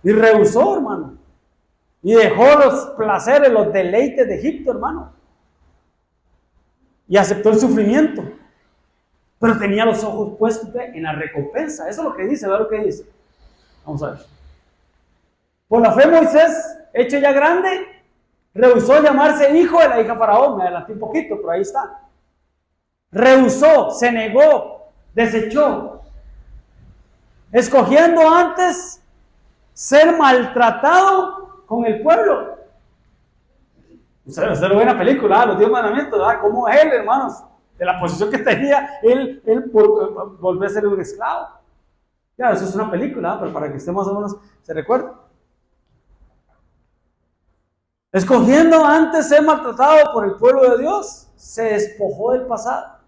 Y rehusó, hermano. Y dejó los placeres, los deleites de Egipto, hermano. Y aceptó el sufrimiento. Pero tenía los ojos puestos en la recompensa. Eso es lo que dice, ¿verdad lo que dice? Vamos a ver. Por la fe Moisés, hecho ya grande, rehusó llamarse hijo de la hija de Faraón. Me adelanté un poquito, pero ahí está. Rehusó, se negó, desechó. Escogiendo antes ser maltratado con el pueblo. Usted lo ve en la película, los 10 mandamientos, ¿verdad? Cómo él, hermanos, de la posición que tenía, él volvió a ser un esclavo. Claro, eso es una película, pero para que usted más o menos se recuerde. Escogiendo antes ser maltratado por el pueblo de Dios, se despojó del pasado.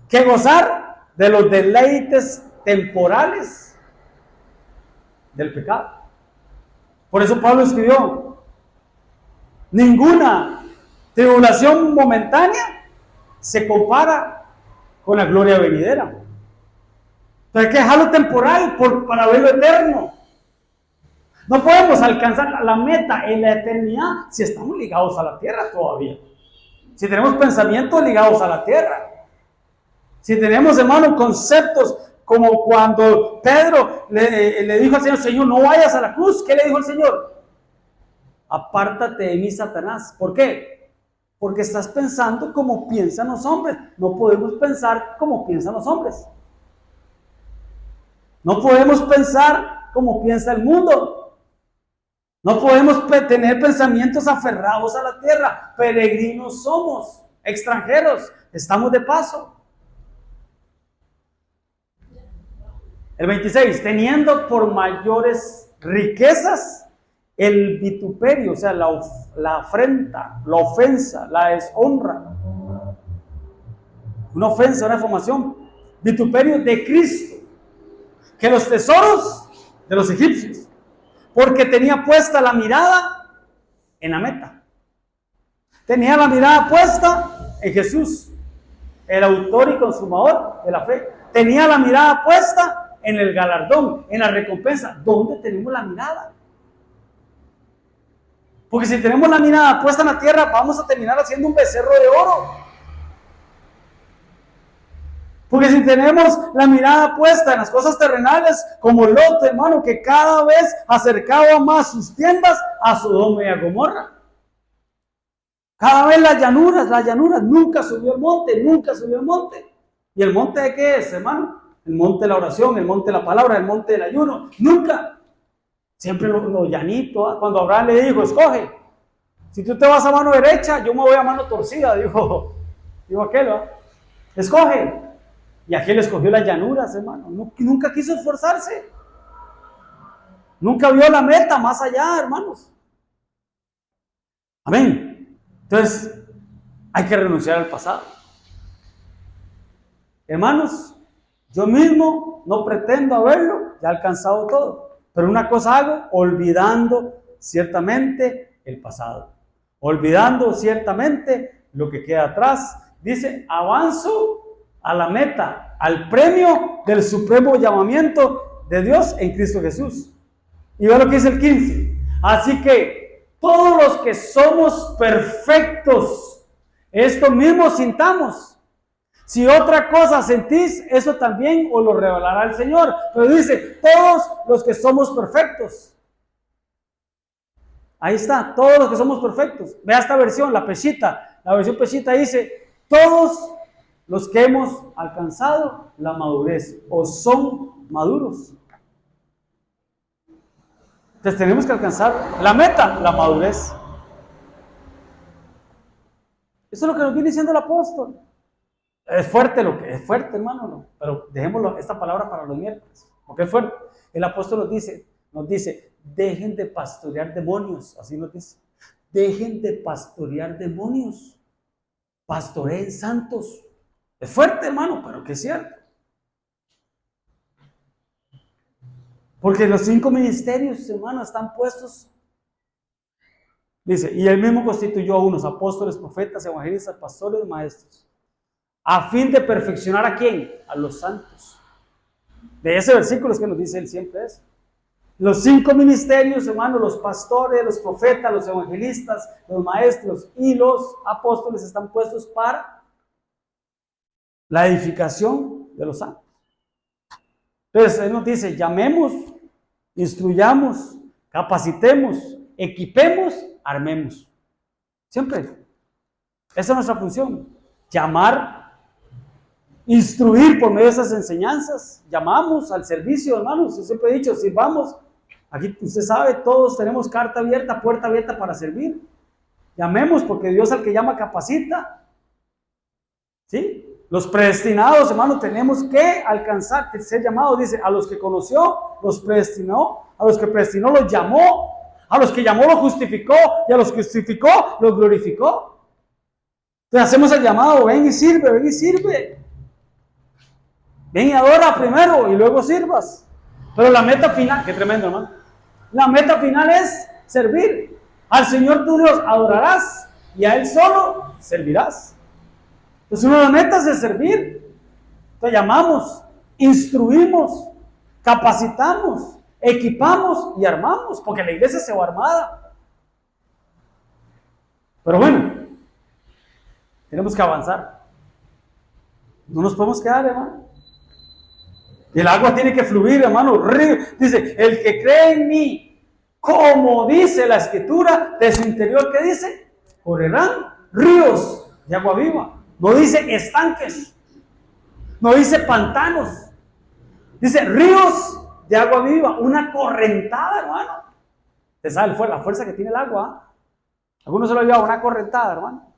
Que gozar de los deleites temporales del pecado. Por eso Pablo escribió: ninguna tribulación momentánea se compara con la gloria venidera. Entonces hay que dejarlo temporal para ver lo eterno. No podemos alcanzar la meta en la eternidad si estamos ligados a la tierra todavía. Si tenemos pensamientos ligados a la tierra. Si tenemos, hermanos, conceptos como cuando Pedro le dijo al Señor: Señor, no vayas a la cruz. ¿Qué le dijo el Señor? Apártate de mí, Satanás. ¿Por qué? Porque estás pensando como piensan los hombres. No podemos pensar como piensan los hombres. No podemos pensar como piensa el mundo. No podemos tener pensamientos aferrados a la tierra. Peregrinos somos, extranjeros, estamos de paso. El 26, teniendo por mayores riquezas el vituperio, o sea, la afrenta, la ofensa, la deshonra. Una ofensa, una deformación. Vituperio de Cristo, que los tesoros de los egipcios, porque tenía puesta la mirada en la meta. Tenía la mirada puesta en Jesús, el autor y consumador de la fe. Tenía la mirada puesta en el galardón, en la recompensa. ¿Dónde tenemos la mirada? Porque si tenemos la mirada puesta en la tierra, vamos a terminar haciendo un becerro de oro. Porque si tenemos la mirada puesta en las cosas terrenales, como Lot, hermano, que cada vez acercaba más sus tiendas a Sodoma y a Gomorra. Cada vez las llanuras, nunca subió al monte, nunca subió al monte. ¿Y el monte de qué es, hermano? El monte de la oración, el monte de la palabra, el monte del ayuno. Nunca. Siempre lo llanito. ¿Eh? Cuando Abraham le dijo, escoge. Si tú te vas a mano derecha, yo me voy a mano torcida, dijo aquel, ¿no? Escoge. Y aquel escogió las llanuras, hermano. Nunca quiso esforzarse. Nunca vio la meta más allá, hermanos. Amén. Entonces, hay que renunciar al pasado. Hermanos, yo mismo no pretendo haberlo ya alcanzado todo. Pero una cosa hago, olvidando ciertamente el pasado. Olvidando ciertamente lo que queda atrás. Dice, avanzo a la meta, al premio del supremo llamamiento de Dios en Cristo Jesús. Y ve lo que dice el 15. Así que todos los que somos perfectos, esto mismo sintamos. Si otra cosa sentís, eso también os lo revelará el Señor. Pero dice, todos los que somos perfectos. Ahí está, todos los que somos perfectos. Vea esta versión, la Peshita. La versión Peshita dice, todos los que hemos alcanzado la madurez o son maduros. Entonces tenemos que alcanzar la meta, la madurez. Eso es lo que nos viene diciendo el apóstol. Es fuerte hermano, no. Pero dejémoslo, esta palabra para los miércoles, porque es fuerte. El apóstol nos dice, dejen de pastorear demonios, así nos dice. Dejen de pastorear demonios. Pastoreen santos. Es fuerte, hermano, pero que es cierto. Porque los 5 ministerios, hermano, están puestos. Dice, y él mismo constituyó a unos apóstoles, profetas, evangelistas, pastores, maestros. A fin de perfeccionar ¿a quién? A los santos. De ese versículo es que nos dice él siempre eso. Los 5 ministerios, hermano, los pastores, los profetas, los evangelistas, los maestros y los apóstoles están puestos para la edificación de los santos. Entonces, él nos dice, llamemos, instruyamos, capacitemos, equipemos, armemos. Siempre. Esa es nuestra función. Llamar, instruir por medio de esas enseñanzas. Llamamos al servicio, hermanos. Yo siempre he dicho, sirvamos. Aquí usted sabe, todos tenemos carta abierta, puerta abierta para servir. Llamemos porque Dios al que llama capacita. ¿Sí? Los predestinados, hermano, tenemos que alcanzar, ser llamados, dice, a los que conoció, los predestinó, a los que predestinó, los llamó, a los que llamó, los justificó, y a los que justificó, los glorificó. Entonces hacemos el llamado, ven y sirve, ven y sirve. Ven y adora primero y luego sirvas. Pero la meta final, qué tremendo, hermano. La meta final es servir. Al Señor tu Dios adorarás y a Él solo servirás. Entonces una de las metas es servir. Entonces llamamos, instruimos, capacitamos, equipamos y armamos, porque la iglesia se va armada. Pero bueno, tenemos que avanzar. No nos podemos quedar, hermano. El agua tiene que fluir, hermano. Dice, el que cree en mí, como dice la Escritura, de su interior, ¿qué dice? Correrán ríos de agua viva. No dice estanques, no dice pantanos, dice ríos de agua viva, una correntada, hermano. ¿Te sabe la fuerza que tiene el agua? Algunos se lo llevan, una correntada, hermano.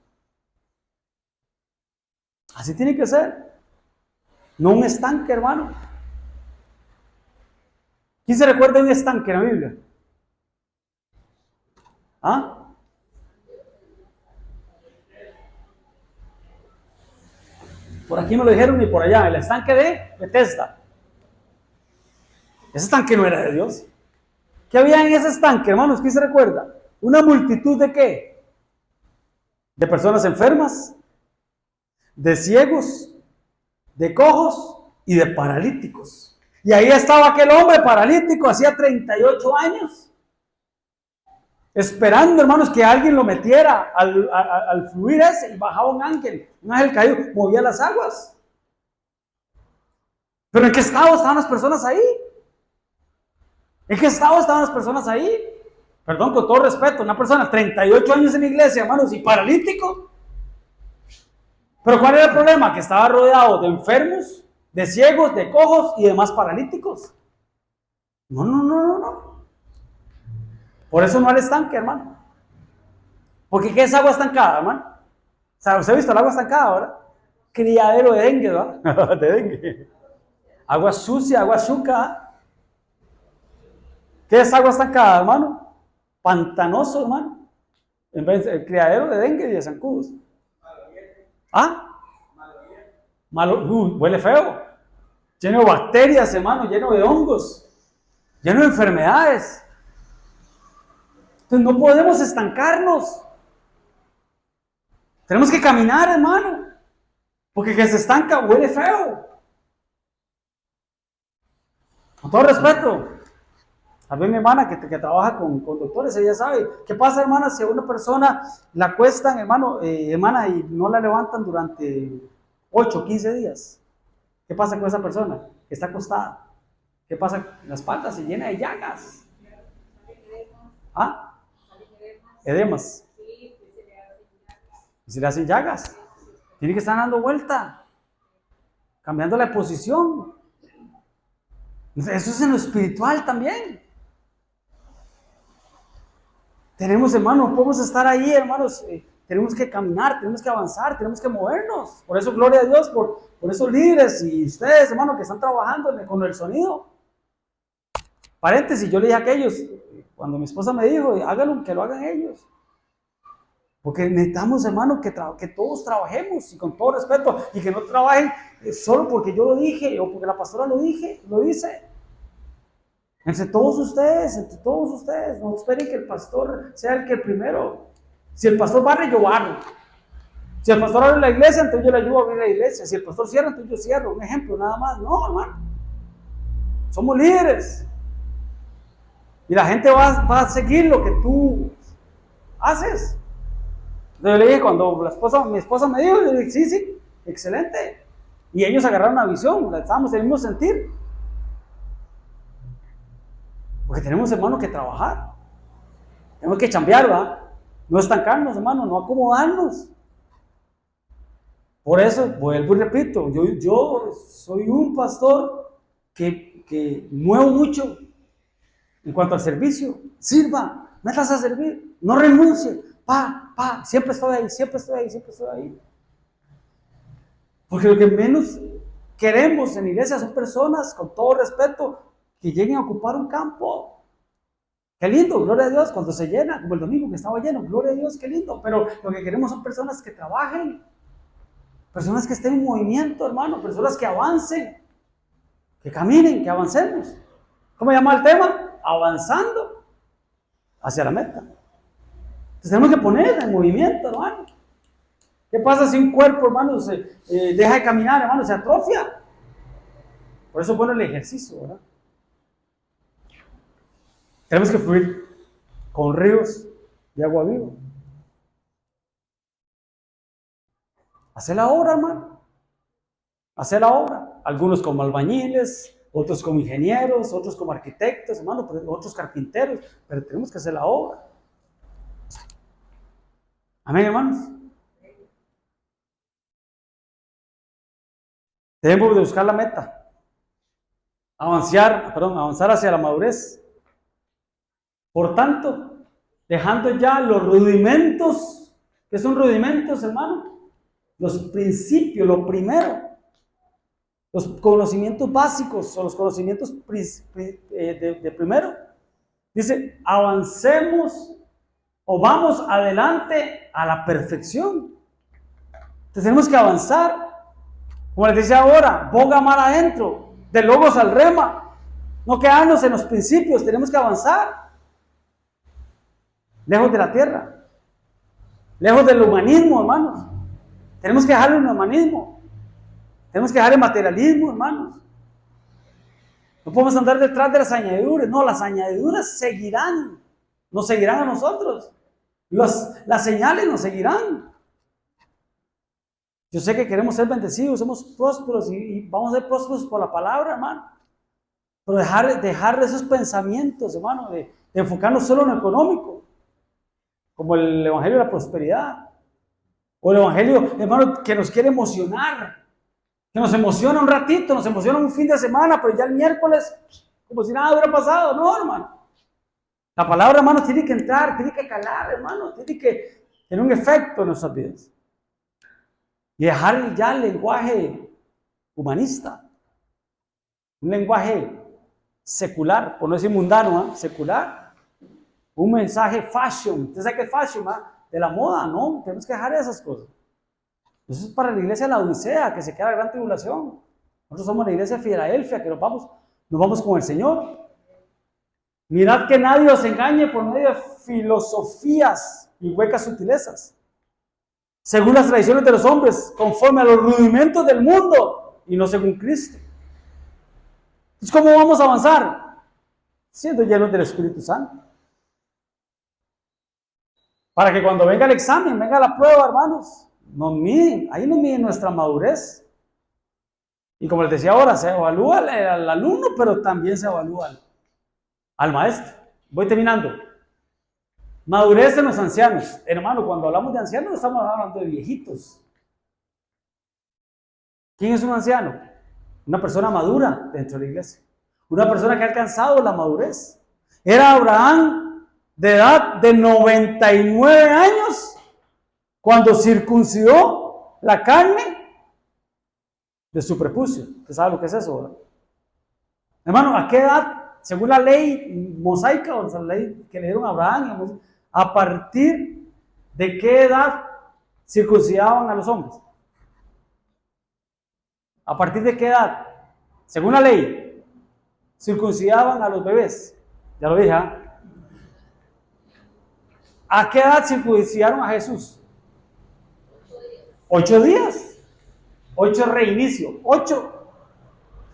Así tiene que ser, no un estanque, hermano. ¿Quién se recuerda de un estanque en la Biblia? ¿Ah? Por aquí me lo dijeron y por allá, el estanque de Bethesda. Ese estanque no era de Dios. ¿Qué había en ese estanque, hermanos? ¿Quién se recuerda? Una multitud de ¿qué? De personas enfermas, de ciegos, de cojos y de paralíticos. Y ahí estaba aquel hombre paralítico, hacía 38 años, esperando, hermanos, que alguien lo metiera al fluir ese, y bajaba un ángel caído, movía las aguas. Pero ¿en qué estado estaban las personas ahí? ¿En qué estado estaban las personas ahí? Perdón, con todo respeto, una persona 38 años en la iglesia, hermanos, y paralítico. Pero ¿cuál era el problema? Que estaba rodeado de enfermos, de ciegos, de cojos y demás paralíticos. No. Por eso no al estanque, hermano. Porque ¿qué es agua estancada, hermano? O sea, ¿usted ha visto el agua estancada ahora? Criadero de dengue, ¿verdad? De dengue. Agua sucia, agua azúcar. ¿Qué es agua estancada, hermano? Pantanoso, hermano. En vez de criadero de dengue y de zancudos. ¿Ah? Malo, huele feo. Lleno de bacterias, hermano, lleno de hongos, lleno de enfermedades. Entonces no podemos estancarnos. Tenemos que caminar, hermano. Porque que se estanca huele feo. Con todo respeto. A ver, mi hermana que trabaja con doctores, ella sabe. ¿Qué pasa, hermana, si a una persona la acuestan, hermano, hermana, y no la levantan durante 8 o 15 días? ¿Qué pasa con esa persona que está acostada? ¿Qué pasa? La espalda se llena de llagas. ¿Ah? Edemas. ¿Y si le hacen llagas? Tiene que estar dando vuelta, cambiando la posición. Eso es en lo espiritual también. Tenemos, hermanos, no podemos estar ahí, hermanos. Tenemos que caminar, tenemos que avanzar, tenemos que movernos. Por eso, gloria a Dios, por esos líderes y ustedes, hermanos, que están trabajando con el sonido. Paréntesis, yo le dije a aquellos, cuando mi esposa me dijo, háganlo, que lo hagan ellos. Porque necesitamos, hermanos, que todos trabajemos y con todo respeto, y que no trabajen solo porque yo lo dije o porque la pastora lo dice. Entre todos ustedes, no esperen que el pastor sea el primero. Si el pastor barre, yo barro. Si el pastor abre la iglesia, entonces yo le ayudo a abrir la iglesia. Si el pastor cierra, entonces yo cierro. Un ejemplo, nada más. No, hermano. Somos líderes. Y la gente va a seguir lo que tú haces. Entonces yo le dije, cuando mi esposa me dijo, yo le dije, sí, excelente. Y ellos agarraron una visión, estábamos en el mismo sentir. Porque tenemos, hermano, que trabajar. Tenemos que chambear, ¿verdad? No estancarnos, hermano, no acomodarnos. Por eso, vuelvo y repito, yo soy un pastor que muevo mucho en cuanto al servicio. Sirva, métase a servir, no renuncie. Siempre estoy ahí. Porque lo que menos queremos en la iglesia son personas, con todo respeto, que lleguen a ocupar un campo. Qué lindo, gloria a Dios, cuando se llena, como el domingo que estaba lleno, gloria a Dios, qué lindo. Pero lo que queremos son personas que trabajen, personas que estén en movimiento, hermano, personas que avancen, que caminen, que avancemos. ¿Cómo se llama el tema? Avanzando hacia la meta. Entonces tenemos que poner en movimiento, hermano. ¿Qué pasa si un cuerpo, hermano, deja de caminar, hermano, se atrofia? Por eso es bueno el ejercicio, ¿verdad? Tenemos que fluir con ríos de agua viva. Hacer la obra, hermano. Hacer la obra. Algunos como albañiles, otros como ingenieros, otros como arquitectos, hermano, otros carpinteros, pero tenemos que hacer la obra. Amén, hermanos. Debemos de buscar la meta. Avanzar hacia la madurez. Por tanto, dejando ya los rudimentos, ¿qué son rudimentos, hermano? Los principios, lo primero. Los conocimientos básicos o los conocimientos de primero. Dice, avancemos o vamos adelante a la perfección. Entonces tenemos que avanzar. Como les decía ahora, boga mar adentro, de logos al rema. No quedarnos en los principios, tenemos que avanzar. Lejos de la tierra. Lejos del humanismo, hermanos. Tenemos que dejar el humanismo. Tenemos que dejar el materialismo, hermanos. No podemos andar detrás de las añadiduras. No, las añadiduras seguirán. Nos seguirán a nosotros. Las señales nos seguirán. Yo sé que queremos ser bendecidos, somos prósperos y vamos a ser prósperos por la palabra, hermano. Pero dejar esos pensamientos, hermano, de enfocarnos solo en lo económico, como el evangelio de la prosperidad, o el evangelio, hermano, que nos quiere emocionar, que nos emociona un ratito, nos emociona un fin de semana, pero ya el miércoles, como si nada hubiera pasado. No, hermano. La palabra, hermano, tiene que entrar, tiene que calar, hermano, tiene que tener un efecto en nuestras vidas. Y dejar ya el lenguaje humanista, un lenguaje secular, por no decir mundano, ¿eh? Secular, un mensaje fashion. ¿Usted sabe qué es fashion? De la moda, no, tenemos que dejar esas cosas. Eso es para la iglesia de la Odisea, que se queda la gran tribulación. Nosotros somos la iglesia de Filadelfia, que nos vamos con el Señor. Mirad que nadie os engañe por medio de filosofías y huecas sutilezas, según las tradiciones de los hombres, conforme a los rudimentos del mundo y no según Cristo. Entonces, ¿cómo vamos a avanzar? Siendo llenos del Espíritu Santo. Para que cuando venga el examen, venga la prueba, hermanos, ahí nos miden nuestra madurez. Y como les decía ahora, se evalúa al alumno, pero también se evalúa al maestro. Voy terminando. Madurez en los ancianos. Hermano, cuando hablamos de ancianos, no estamos hablando de viejitos. ¿Quién es un anciano? Una persona madura dentro de la iglesia. Una persona que ha alcanzado la madurez. Era Abraham de edad de 99 años cuando circuncidó la carne de su prepucio. ¿Usted sabe lo que es eso, verdad? Hermano, ¿a qué edad? Según la ley mosaica, o sea, la ley que le dieron a Abraham, ¿a partir de qué edad circuncidaban a los hombres? ¿A partir de qué edad? Según la ley, circuncidaban a los bebés. Ya lo dije, ¿ah? ¿A qué edad circuncidaron a Jesús? 8 días. 8 reinicio. 8.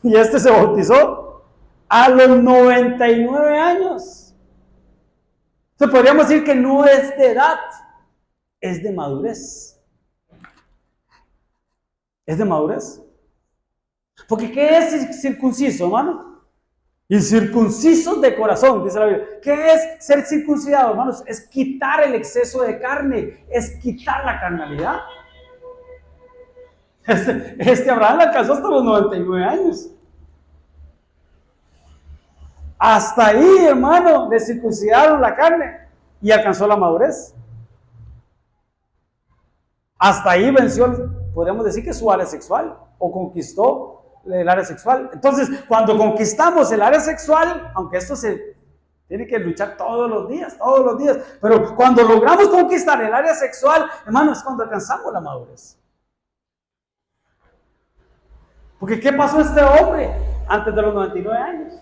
Y este se bautizó a los 99 años. Entonces podríamos decir que no es de edad, es de madurez. Es de madurez. Porque ¿qué es circunciso, hermano? Incircuncisos de corazón, dice la Biblia. ¿Qué es ser circuncidado, hermanos? Es quitar el exceso de carne, es quitar la carnalidad. Abraham le alcanzó hasta los 99 años. Hasta ahí, hermano, le circuncidaron la carne y alcanzó la madurez. Hasta ahí venció, podríamos decir que su área sexual, o conquistó el área sexual. Entonces, cuando conquistamos el área sexual, aunque esto se tiene que luchar todos los días, pero cuando logramos conquistar el área sexual, hermano, es cuando alcanzamos la madurez. Porque ¿qué pasó a este hombre antes de los 99 años?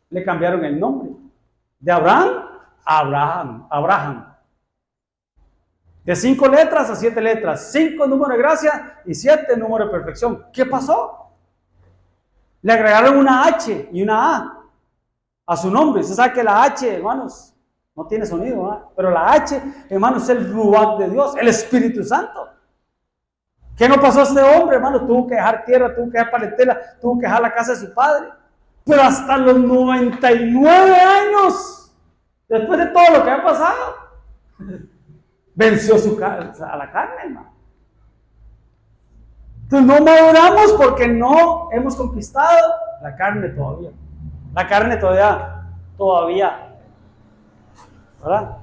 Le cambiaron el nombre. De Abraham a Abraham. De 5 letras a 7 letras. 5 números de gracia y 7 números de perfección. ¿Qué pasó? Le agregaron una H y una A su nombre. Usted sabe que la H, hermanos, no tiene sonido, ¿verdad? Pero la H, hermanos, es el Ruach de Dios, el Espíritu Santo. ¿Qué no pasó a este hombre, hermano? Tuvo que dejar tierra, tuvo que dejar parentela, tuvo que dejar la casa de su padre. Pero hasta los 99 años, después de todo lo que ha pasado, venció a la carne, hermano. Entonces no maduramos porque no hemos conquistado la carne todavía. La carne todavía, ¿verdad?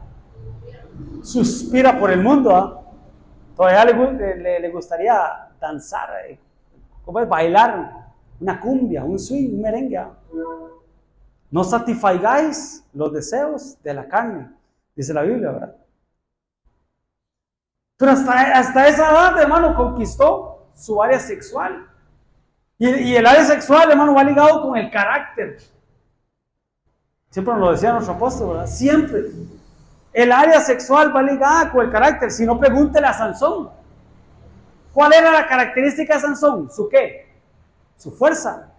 Suspira por el mundo, ¿ah? Todavía le gustaría danzar, ¿cómo es? Bailar una cumbia, un swing, un merengue, ¿ah? No satisfagáis los deseos de la carne, dice la Biblia, ¿verdad? Pero hasta esa edad, hermano, conquistó su área sexual. Y el área sexual, hermano, va ligado con el carácter. Siempre nos lo decía nuestro apóstol, ¿verdad? Siempre. El área sexual va ligada con el carácter. Si no, pregúntele a Sansón. ¿Cuál era la característica de Sansón? ¿Su qué? Su fuerza.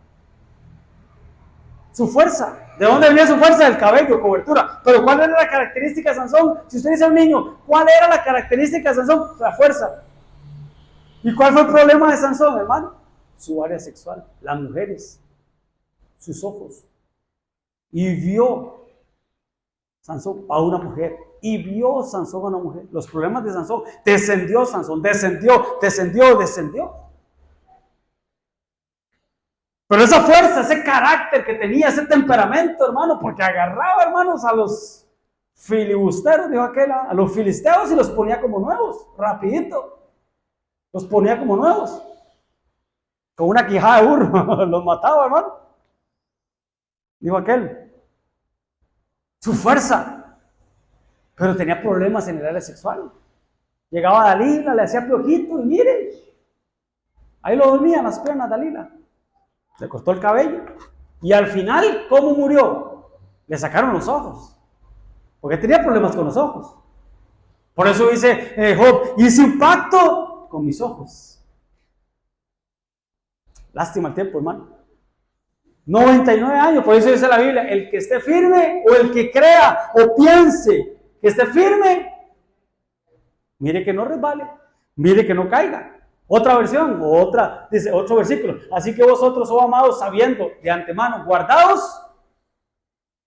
Su fuerza. ¿De dónde venía su fuerza? Del cabello, cobertura. Pero ¿cuál era la característica de Sansón? Si usted dice a un niño, ¿cuál era la característica de Sansón? La fuerza. ¿Y cuál fue el problema de Sansón, hermano? Su área sexual, las mujeres, sus ojos. Y vio Sansón a una mujer. Y vio Sansón a una mujer. Los problemas de Sansón. Descendió Sansón, descendió. Pero esa fuerza, ese carácter que tenía, ese temperamento, hermano, porque agarraba, hermanos, a los filibusteros, dijo aquel, a los filisteos y los ponía como nuevos, rapidito. Los ponía como nuevos. Con una quijada de burro, los mataba, hermano. Dijo aquel. Su fuerza. Pero tenía problemas en el área sexual. Llegaba a Dalila, le hacía piojito y mire, ahí lo dormían las piernas Dalila. Le cortó el cabello. Y al final, ¿cómo murió? Le sacaron los ojos. Porque tenía problemas con los ojos. Por eso dice Job, hice un pacto con mis ojos. Lástima el tiempo, hermano. 99 años, por eso dice la Biblia, el que esté firme o el que crea o piense que esté firme, mire que no resbale, mire que no caiga. Otra versión, dice otro versículo. Así que vosotros, oh amados, sabiendo de antemano, guardaos,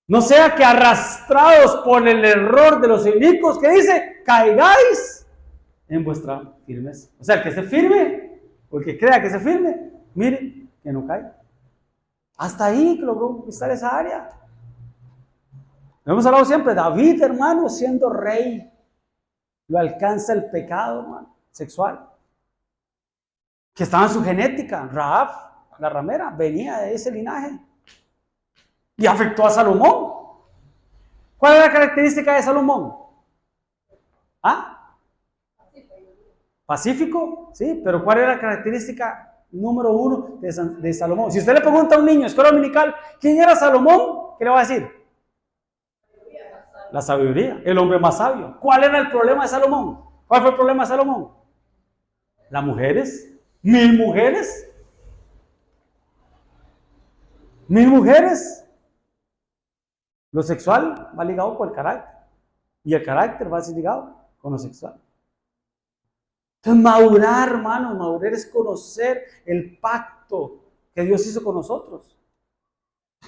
no sea que arrastrados por el error de los inicuos, que dice, caigáis en vuestra firmeza. O sea, el que esté firme, o el que crea que esté firme, mire que no caiga. Hasta ahí que logró conquistar esa área. Lo hemos hablado siempre, David, hermano, siendo rey, lo alcanza el pecado, hermano, sexual. Que estaba en su genética. Rahab, la ramera, venía de ese linaje. Y afectó a Salomón. ¿Cuál era la característica de Salomón? ¿Ah? Pacífico, sí, pero ¿cuál era la característica número 1 de Salomón? Si usted le pregunta a un niño, escuela dominical, ¿quién era Salomón? ¿Qué le va a decir? La sabiduría, el hombre más sabio. ¿Cuál era el problema de Salomón? ¿Cuál fue el problema de Salomón? Las mujeres. 1000 mujeres. 1000 mujeres. Lo sexual va ligado con el carácter. Y el carácter va ligado con lo sexual. Entonces, madurar, hermano, madurar es conocer el pacto que Dios hizo con nosotros.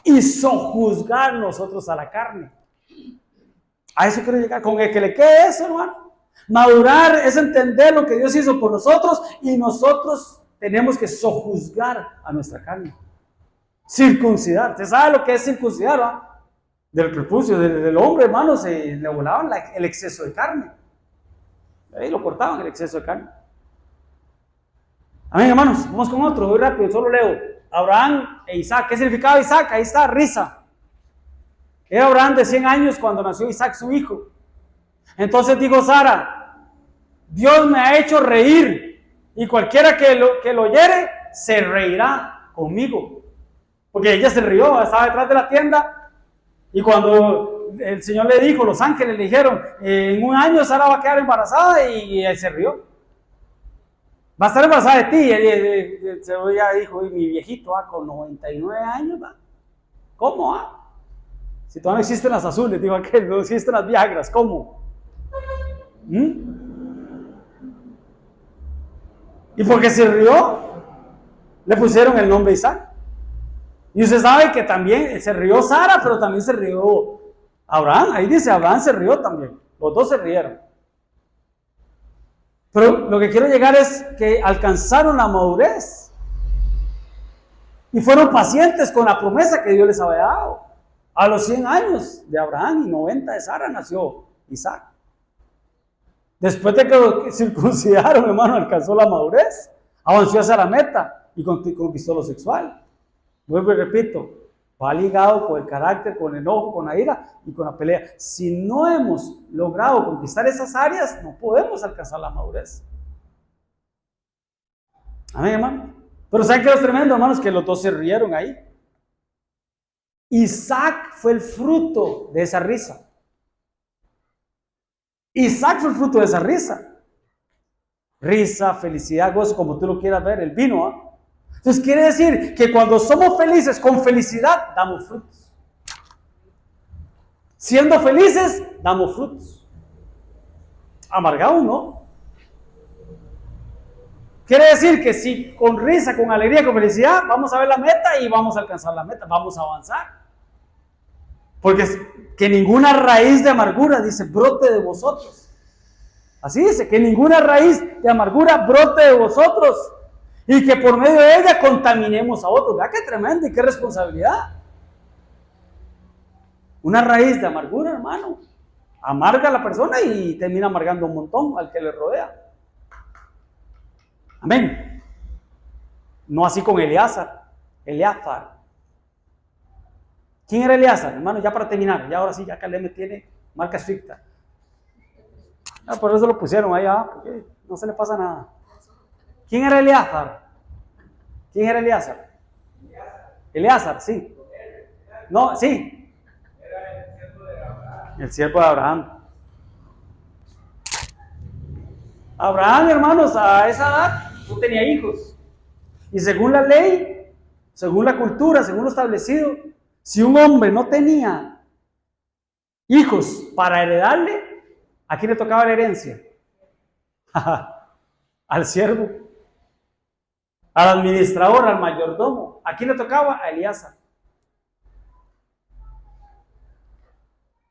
Y sojuzgar nosotros a la carne. A eso quiero llegar. Con el que le quede eso, hermano. Madurar es entender lo que Dios hizo por nosotros y nosotros tenemos que sojuzgar a nuestra carne. Circuncidar. ¿Usted sabe lo que es circuncidar, va? Del prepucio, del hombre, hermano, se le volaban el exceso de carne. Ahí lo cortaban el exceso de carne. Amén, hermanos. Vamos con otro, voy rápido, solo leo. Abraham e Isaac. ¿Qué significaba Isaac? Ahí está, risa. Era Abraham de 100 años cuando nació Isaac, su hijo. Entonces dijo Sara, Dios me ha hecho reír y cualquiera que lo oyere se reirá conmigo. Porque ella se rió, estaba detrás de la tienda y cuando el Señor le dijo, los ángeles le dijeron, en un año Sara va a quedar embarazada y él se rió. Va a estar embarazada de ti. Ella dijo, y mi viejito con 99 años, ¿va? ¿Cómo? Si todavía no existen las azules, digo aquel, no existen las Viagras, ¿cómo? Y porque se rió, le pusieron el nombre Isaac. Y usted sabe que también se rió Sara, pero también se rió Abraham. Ahí dice, Abraham se rió también. Los dos se rieron. Pero lo que quiero llegar es que alcanzaron la madurez. Y fueron pacientes con la promesa que Dios les había dado. A los 100 años de Abraham y 90 de Sara nació Isaac. Después de que lo circuncidaron, hermano, alcanzó la madurez, avanzó hacia la meta y conquistó lo sexual. Vuelvo y repito, va ligado con el carácter, con el enojo, con la ira y con la pelea. Si no hemos logrado conquistar esas áreas, no podemos alcanzar la madurez. Amén, hermano. Pero ¿saben qué es tremendo, hermanos? Que los dos se rieron ahí. Isaac fue el fruto de esa risa. Isaac fue el fruto de esa risa. Risa, felicidad, gozo, como tú lo quieras ver, el vino, ¿ah? Entonces quiere decir que cuando somos felices con felicidad, damos frutos. Siendo felices, damos frutos. Amargados, ¿no? Quiere decir que si con risa, con alegría, con felicidad, vamos a ver la meta y vamos a alcanzar la meta, vamos a avanzar. Porque que ninguna raíz de amargura, dice, brote de vosotros. Así dice, que ninguna raíz de amargura brote de vosotros y que por medio de ella contaminemos a otros. ¿Verdad qué tremendo y qué responsabilidad? Una raíz de amargura, hermano, amarga a la persona y termina amargando un montón al que le rodea. Amén. No así con Eleazar. ¿Quién era Eleazar? Hermano, ya para terminar, ya ahora sí, ya Caleb me tiene marca estricta. Por eso lo pusieron ahí, porque no se le pasa nada. ¿Quién era Eleazar? ¿Quién era Eleazar? Eleazar, sí. No, sí. El siervo de Abraham. Abraham, hermanos, a esa edad no tenía hijos. Y según la ley, según la cultura, según lo establecido, si un hombre no tenía hijos para heredarle, ¿a quién le tocaba la herencia? Al siervo, al administrador, al mayordomo. ¿A quién le tocaba? A Eleazar.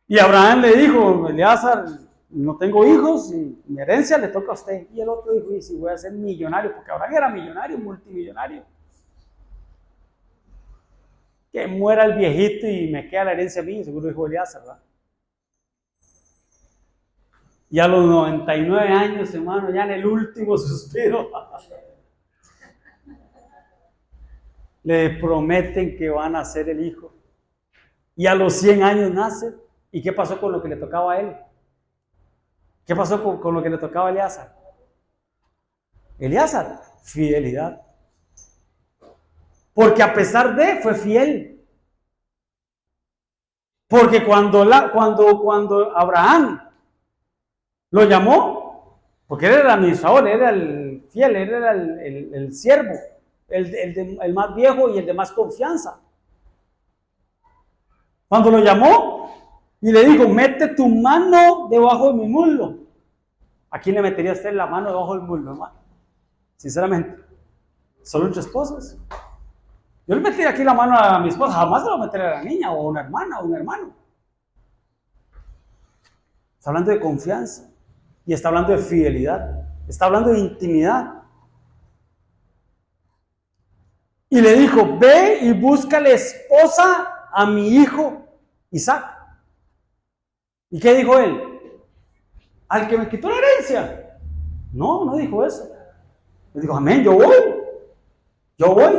Y Abraham le dijo, Eleazar, no tengo hijos y mi herencia le toca a usted. Y el otro dijo, y si voy a ser millonario, porque Abraham era millonario, multimillonario. Que muera el viejito y me queda la herencia a mí, seguro dijo Eleazar, ¿verdad? Y a los 99 años, hermano, ya en el último suspiro, le prometen que van a ser el hijo. Y a los 100 años nace. ¿Y qué pasó con lo que le tocaba a él? ¿Qué pasó con lo que le tocaba a Eleazar? Eleazar, fidelidad. Porque a pesar de, fue fiel. Porque cuando Abraham lo llamó, porque él era el administrador, él era el fiel, él era el siervo, el más viejo y el de más confianza. Cuando lo llamó y le dijo, mete tu mano debajo de mi muslo. ¿A quién le metería usted la mano debajo del muslo, hermano? Sinceramente, solo entre esposos. Yo le metería aquí la mano a mi esposa, jamás se lo metería a la niña o a una hermana o un hermano. Está hablando de confianza y está hablando de fidelidad, está hablando de intimidad. Y le dijo, ve y búscale esposa a mi hijo Isaac. ¿Y qué dijo él? Al que me quitó la herencia. No dijo eso. Le dijo, amén, yo voy.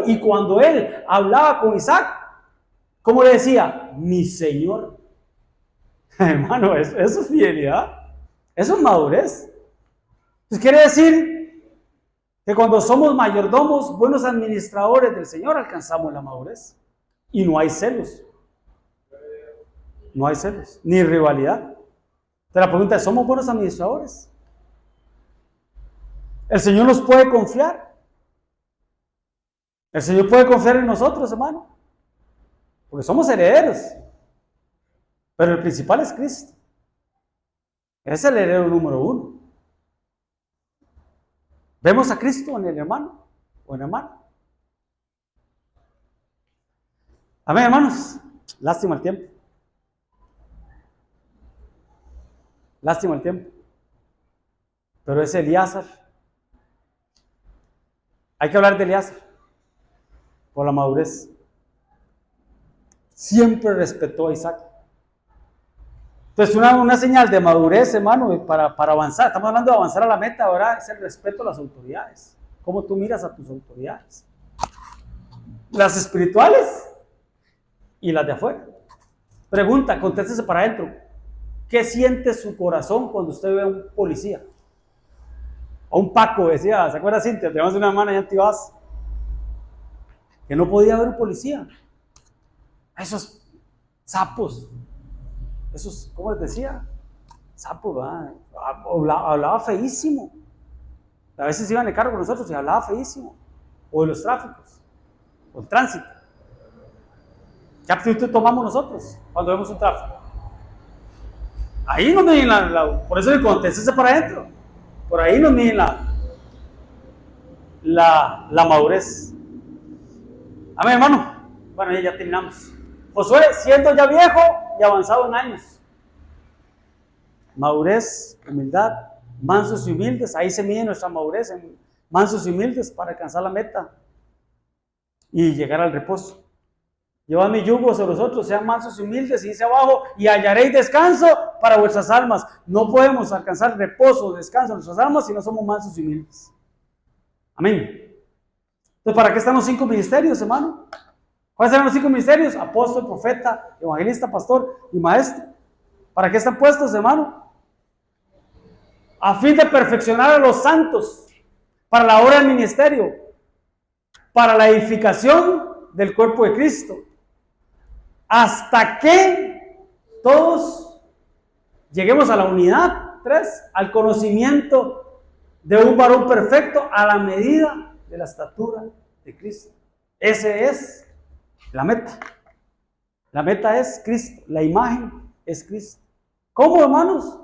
Y cuando él hablaba con Isaac, ¿cómo le decía? Mi Señor. Hermano, eso es fidelidad. Eso es madurez. Pues quiere decir que cuando somos mayordomos, buenos administradores del Señor, alcanzamos la madurez. Y no hay celos. No hay celos, ni rivalidad. Te la pregunta es, ¿somos buenos administradores? ¿El Señor nos puede confiar? ¿El Señor puede confiar en nosotros, hermano? Porque somos herederos. Pero el principal es Cristo. Es el heredero número 1. ¿Vemos a Cristo en el hermano o en la hermana? Amén, hermanos. Lástima el tiempo. Lástima el tiempo. Pero es Eleazar. Hay que hablar de Eleazar por la madurez. Siempre respetó a Isaac. Entonces, una señal de madurez, hermano, para avanzar. Estamos hablando de avanzar a la meta, ahora es el respeto a las autoridades. ¿Cómo tú miras a tus autoridades? Las espirituales y las de afuera. Pregunta, contéstese para adentro. ¿Qué siente su corazón cuando usted ve a un policía? A un Paco, decía, ¿se acuerda, Cintia? Tenemos una hermana allá en Tibás que no podía ver un policía. A esos sapos, esos, ¿cómo les decía? Sapos, ¿verdad? Hablaba feísimo. A veces iban de cargo con nosotros y hablaba feísimo. O de los tráficos, o el tránsito. ¿Qué actitud tomamos nosotros cuando vemos un tráfico? Ahí nos miden por eso le contesté para adentro. Por ahí nos miden la madurez. Amén, hermano. Bueno, ya terminamos. Josué, siendo ya viejo y avanzado en años. Madurez, humildad, mansos y humildes. Ahí se mide nuestra madurez, en mansos y humildes, para alcanzar la meta y llegar al reposo. Llevad mi yugo sobre vosotros, sean mansos y humildes, y dice abajo, y hallaréis descanso para vuestras almas. No podemos alcanzar reposo, descanso en nuestras almas si no somos mansos y humildes. Amén. Entonces, ¿para qué están los 5 ministerios, hermano? ¿Cuáles serán los 5 ministerios? Apóstol, profeta, evangelista, pastor y maestro. ¿Para qué están puestos, hermano? A fin de perfeccionar a los santos para la obra del ministerio, para la edificación del cuerpo de Cristo, hasta que todos lleguemos a la unidad, 3, al conocimiento de un varón perfecto, a la medida de la estatura de Cristo. Ese es la meta. La meta es Cristo, la imagen es Cristo. ¿Cómo, hermanos?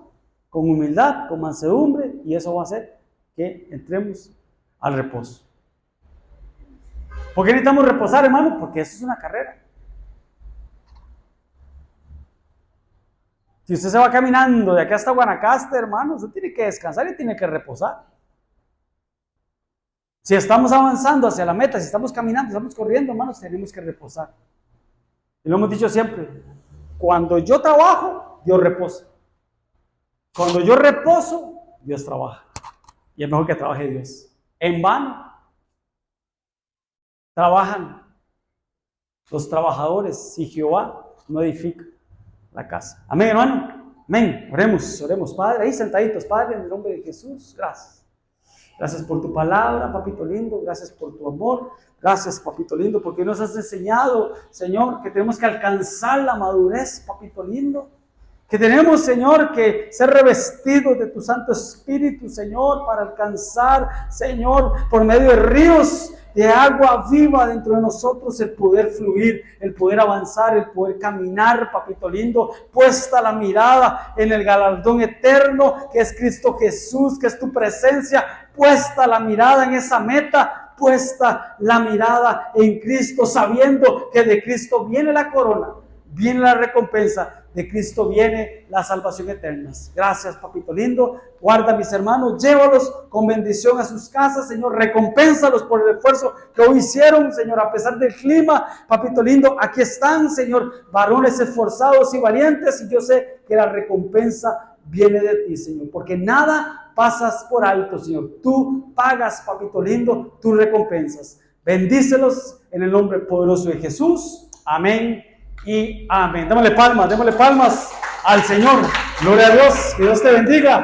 Con humildad, con mansedumbre, y eso va a hacer que entremos al reposo. ¿Por qué necesitamos reposar, hermano? Porque eso es una carrera. Si usted se va caminando de acá hasta Guanacaste, hermano, usted tiene que descansar y tiene que reposar. Si estamos avanzando hacia la meta, si estamos caminando, estamos corriendo, hermanos, tenemos que reposar. Y lo hemos dicho siempre, cuando yo trabajo, Dios reposa. Cuando yo reposo, Dios trabaja. Y es mejor que trabaje Dios. En vano trabajan los trabajadores si Jehová no edifica la casa. Amén, hermano. Amén. Oremos, Padre. Ahí sentaditos, Padre, en el nombre de Jesús. Gracias. Gracias por tu palabra, papito lindo. Gracias por tu amor. Gracias, papito lindo, porque nos has enseñado, Señor, que tenemos que alcanzar la madurez, papito lindo. Que tenemos, Señor, que ser revestidos de tu Santo Espíritu, Señor, para alcanzar, Señor, por medio de ríos de agua viva dentro de nosotros, el poder fluir, el poder avanzar, el poder caminar, papito lindo, puesta la mirada en el galardón eterno, que es Cristo Jesús, que es tu presencia, puesta la mirada en esa meta, puesta la mirada en Cristo, sabiendo que de Cristo viene la corona, viene la recompensa, de Cristo viene la salvación eterna. Gracias, papito lindo. Guarda a mis hermanos, llévalos con bendición a sus casas, Señor. Recompénsalos por el esfuerzo que hoy hicieron, Señor, a pesar del clima. Papito lindo, aquí están, Señor, varones esforzados y valientes, y yo sé que la recompensa viene de ti, Señor, porque nada pasas por alto, Señor. Tú pagas, papito lindo, tus recompensas. Bendícelos en el nombre poderoso de Jesús. Amén y amén. Démosle palmas al Señor. Gloria a Dios. Que Dios te bendiga.